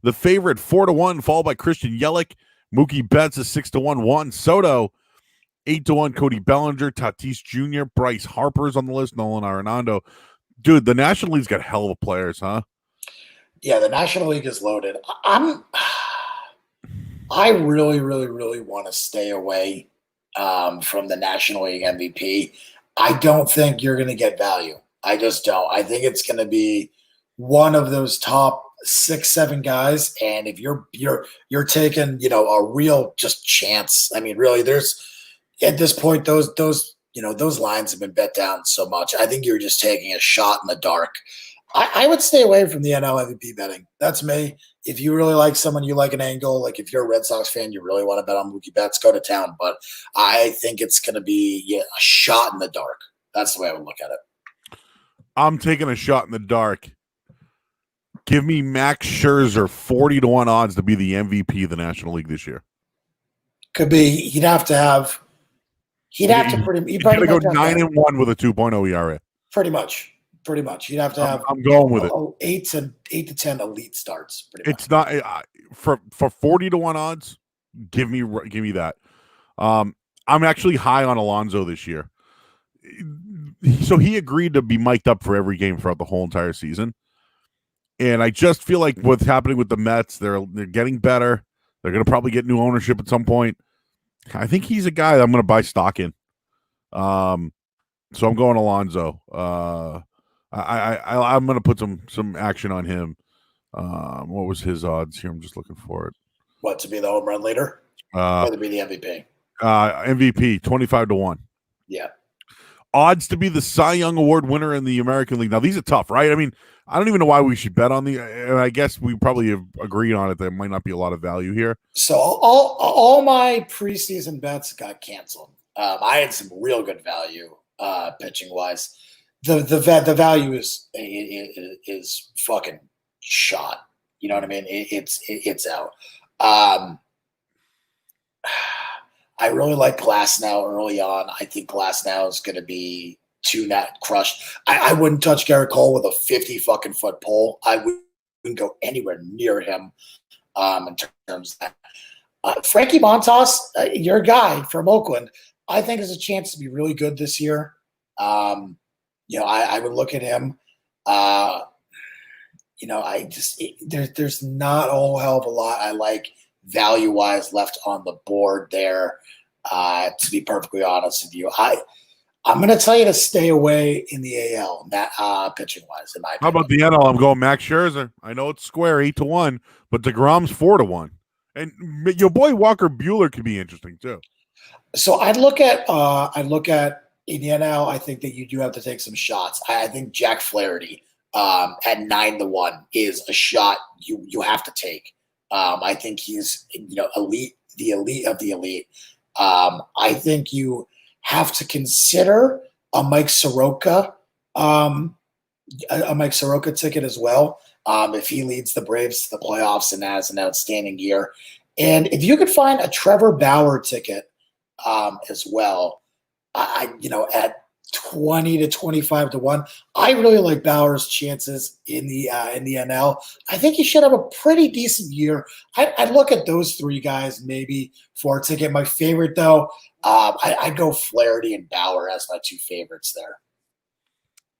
the favorite, 4-1, followed by Christian Yelich. Mookie Betts is 6-1. Juan Soto, 8-1. Cody Bellinger, Tatis Jr., Bryce Harper's on the list. Nolan Arenado. Dude, the National League's got hell of players, huh? Yeah, the National League is loaded. I really, really, really want to stay away from the National League MVP. I don't think you're going to get value. I just don't. I think it's going to be one of those top 6-7 guys, and if you're taking a real just chance. I mean, really, there's at this point those lines have been bet down so much. I think you're just taking a shot in the dark. I would stay away from the NL MVP betting. That's me. If you really like someone, you like an angle, like if you're a Red Sox fan, you really want to bet on Mookie Betts, go to town. But I think it's going to be a shot in the dark. That's the way I would look at it. I'm taking a shot in the dark. Give me Max Scherzer, 40-1 odds to be the MVP of the National League this year. Could be. He'd have to go 9-1 with a 2.0 ERA. Pretty much. You'd have to have. I'm going with it. 8 to 10 elite starts. It's not for 40-1 odds. Give me that. I'm actually high on Alonso this year. So he agreed to be mic'd up for every game throughout the whole entire season. And I just feel like what's happening with the Mets, they're getting better. They're going to probably get new ownership at some point. I think he's a guy that I'm going to buy stock in. So I'm going Alonso. I'm going to put some action on him. What was his odds here? I'm just looking for it. What, to be the home run leader? Or to be the MVP? MVP, 25-1. Yeah. Odds to be the Cy Young Award winner in the American League. Now, these are tough, right? I mean, I don't even know why we should bet on and I guess we probably have agreed on it. There might not be a lot of value here. So all my preseason bets got canceled. I had some real good value pitching wise. The value is fucking shot. You know what I mean? It's out. I really like Glasnow early on. I think Glasnow is going to be too net crushed. I wouldn't touch Garrett Cole with a 50 fucking foot pole. I wouldn't go anywhere near him in terms of that. Frankie Montas, your guy from Oakland, I think has a chance to be really good this year. I would look at him. There's not a whole hell of a lot I like value-wise left on the board there, to be perfectly honest with you. I'm going to tell you to stay away in the AL, pitching-wise, in my opinion. How about the NL? I'm going Max Scherzer. I know it's square, 8-1, but DeGrom's 4-1. And your boy Walker Buehler could be interesting, too. So I'd look at in the NL, I think that you do have to take some shots. I think Jack Flaherty at 9-1 is a shot you have to take. I think he's elite, the elite of the elite. I think you have to consider a Mike Soroka ticket as well. If he leads the Braves to the playoffs and has an outstanding year, and if you could find a Trevor Bauer ticket as well, at 20 to 25-1. I really like Bauer's chances in the NL. I think he should have a pretty decent year. I'd look at those three guys maybe for a ticket. My favorite, though, I'd go Flaherty and Bauer as my two favorites there.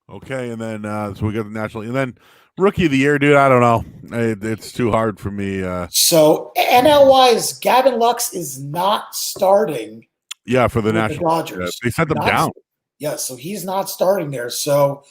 Okay, and then so we got the National, and then Rookie of the Year, dude. I don't know. It's too hard for me. So NL-wise, Gavin Lux is not starting. Yeah, for the National Dodgers. They sent them down. Yeah, so he's not starting there. So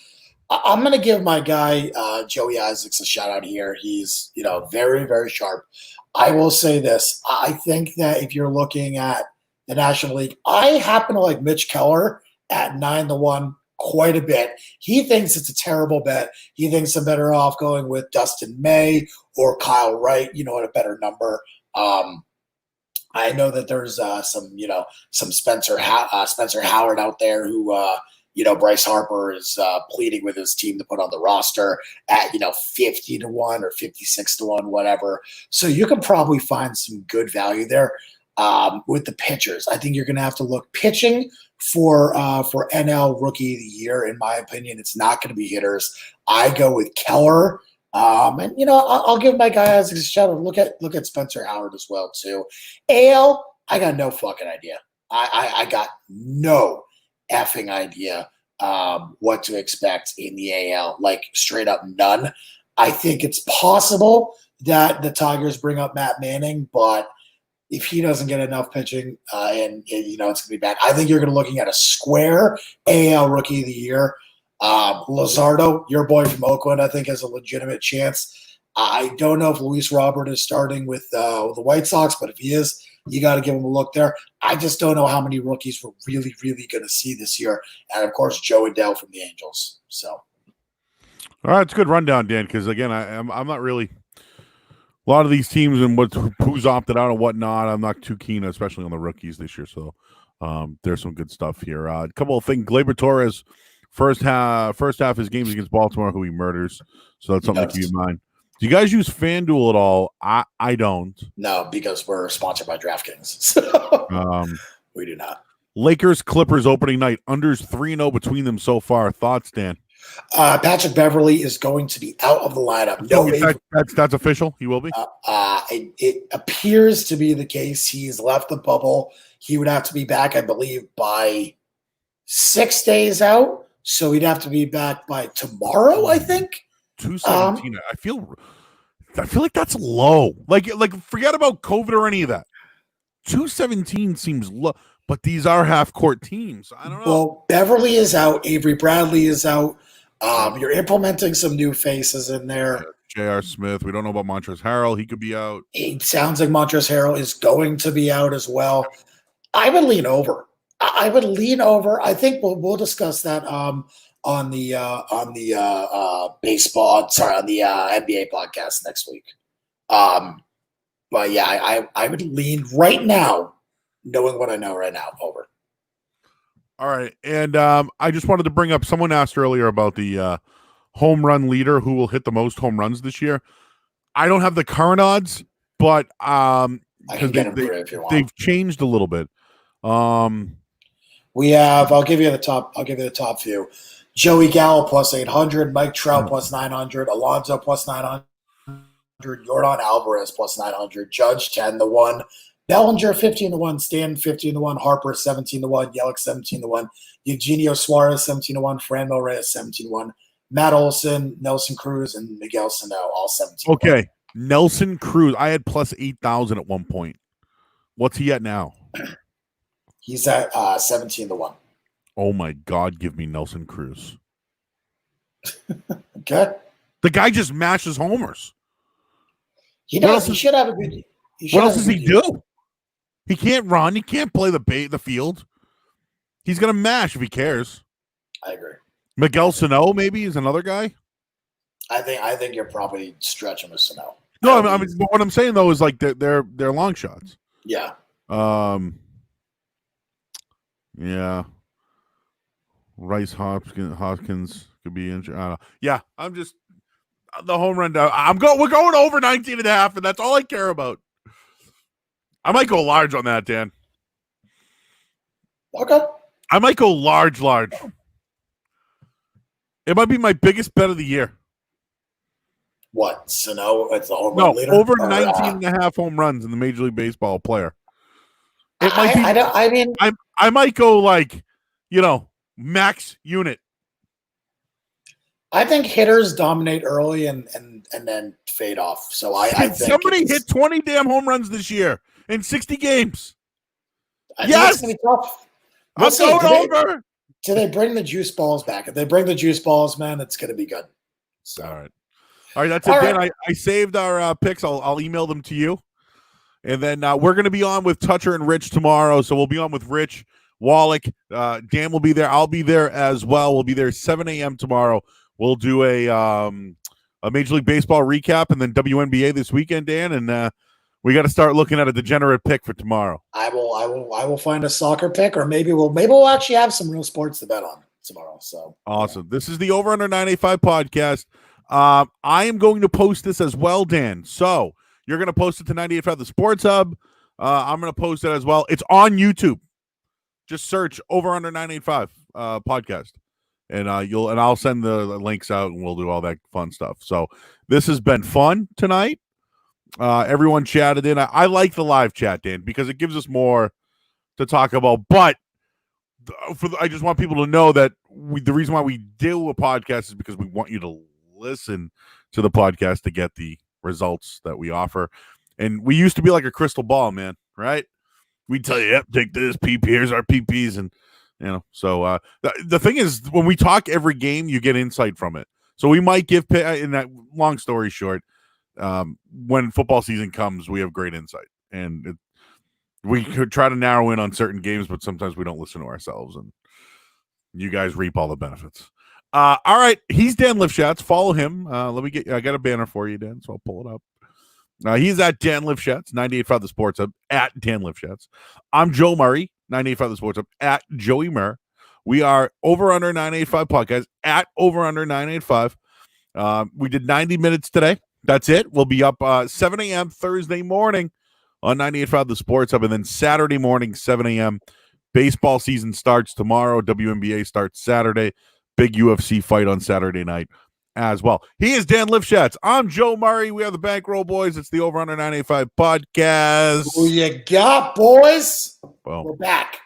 I'm going to give my guy Joey Isaacs a shout out here. He's very, very sharp. I will say this: I think that if you're looking at the National League, I happen to like Mitch Keller at 9-1 quite a bit. He thinks it's a terrible bet. He thinks I'm better off going with Dustin May or Kyle Wright. At a better number. I know that there's some Spencer Howard out there who Bryce Harper is pleading with his team to put on the roster at 50-1 or 56-1, whatever. So you can probably find some good value there with the pitchers. I think you're going to have to look pitching for NL Rookie of the Year. In my opinion, it's not going to be hitters. I go with Keller. I'll give my guy Isaac a shout out. Look at Spencer Howard as well too. AL, I got no fucking idea. I got no effing idea what to expect in the AL. Like straight up none. I think it's possible that the Tigers bring up Matt Manning, but if he doesn't get enough pitching, and it's going to be bad. I think you're going to be looking at a square AL Rookie of the Year. Luzardo, your boy from Oakland, I think has a legitimate chance. I don't know if Luis Robert is starting with the White Sox, but if he is, you got to give him a look there. I just don't know how many rookies we're really, really going to see this year. And, of course, Joe Adele from the Angels. So, all right, it's a good rundown, Dan, because, again, I'm not really – a lot of these teams and who's opted out and whatnot, I'm not too keen, especially on the rookies this year. So there's some good stuff here. A couple of things. Gleyber Torres – First half, his games against Baltimore, who he murders. So that's something to keep in mind. Do you guys use FanDuel at all? I don't. No, because we're sponsored by DraftKings. So we do not. Lakers Clippers opening night. Unders 3-0 between them so far. Thoughts, Dan? Patrick Beverley is going to be out of the lineup. No, that's official. He will be. It appears to be the case. He's left the bubble. He would have to be back, I believe, by 6 days out. So he'd have to be back by tomorrow, I think. 217. I feel like that's low. Like forget about COVID or any of that. 217 seems low, but these are half-court teams. I don't know. Well, Beverly is out. Avery Bradley is out. You're implementing some new faces in there. J.R. Smith. We don't know about Montrezl Harrell. He could be out. It sounds like Montrezl Harrell is going to be out as well. I would lean over. I think we'll discuss that on the NBA podcast next week. But yeah, I would lean right now, knowing what I know right now, over. All right, and I just wanted to bring up. Someone asked earlier about the home run leader who will hit the most home runs this year. I don't have the current odds, but because they've changed a little bit. We have. I'll give you the top few. Joey Gallo plus 800, Mike Trout plus 900, Alonso plus 900, Yordan Alvarez plus 900, Judge 10-1, Bellinger 15-1, Stan 15-1, Harper 17-1, Yelich 17-1, Eugenio Suarez 17-1, Franmil Reyes 17-1, Matt Olson, Nelson Cruz, and Miguel Sano all 17. Okay, Nelson Cruz. I had plus 8,000 at one point. What's he at now? He's at 17-1. Oh my God! Give me Nelson Cruz. Okay. The guy just mashes homers. He does. He should have a good. What else does he do? He can't run. He can't play the field. He's gonna mash if he cares. I agree. Miguel Sano maybe is another guy. I think you're probably stretching with Sano. No, I mean, what I'm saying though is like they're long shots. Yeah. Yeah. Rice Hoskins could be injured. I don't know. Yeah, I'm just the home run down. We're going over 19.5, and that's all I care about. I might go large on that, Dan. Okay. I might go large. It might be my biggest bet of the year. What? Sano? It's the home run leader? Over 19.5 home runs in the Major League Baseball player. It might be. I might go like, max unit. I think hitters dominate early and then fade off. So I think somebody hit 20 damn home runs this year in 60 games. Yes, it's gonna be tough. I'm going over. till they bring the juice balls back. If they bring the juice balls, man, it's going to be good. So. All right. That's it, Dan. I saved our picks. I'll email them to you. And then we're going to be on with Toucher and Rich tomorrow. So we'll be on with Rich, Wallach. Dan will be there. I'll be there as well. We'll be there 7 a.m. tomorrow. We'll do a Major League Baseball recap and then WNBA this weekend, Dan. And we got to start looking at a degenerate pick for tomorrow. I will find a soccer pick, or maybe we'll actually have some real sports to bet on tomorrow. So awesome. Yeah. This is the Over Under 985 podcast. I am going to post this as well, Dan. So you're going to post it to 985 the Sports Hub. I'm going to post it as well. It's on YouTube. Just search Over Under 985 podcast, and I'll send the links out, and we'll do all that fun stuff. So this has been fun tonight. Everyone chatted in. I like the live chat, Dan, because it gives us more to talk about. But I just want people to know that the reason why we do a podcast is because we want you to listen to the podcast to get the results that we offer. And we used to be like a crystal ball, man, right? We'd tell you, yep, take this PP, here's our PPs. And, so the thing is, when we talk every game, you get insight from it. So we might give, in that long story short, when football season comes, we have great insight. And we could try to narrow in on certain games, but sometimes we don't listen to ourselves. And you guys reap all the benefits. All right, he's Dan Lifshatz. Follow him. I got a banner for you, Dan, so I'll pull it up. He's at Dan Lifshatz, 98.5 The Sports Hub, at Dan Lifshatz. I'm Joe Murray, 98.5 The Sports Hub, at Joey Murr. We are Over Under 985 podcast, at Over Under 985. We did 90 minutes today. That's it. We'll be up 7 a.m. Thursday morning on 98.5 The Sports Hub, and then Saturday morning, 7 a.m. Baseball season starts tomorrow. WNBA starts Saturday. Big UFC fight on Saturday night as well. He is Dan Lifshatz. I'm Joe Murray. We are the Bankroll Boys. It's the Over Under 985 podcast. Who you got, boys? Well, we're back.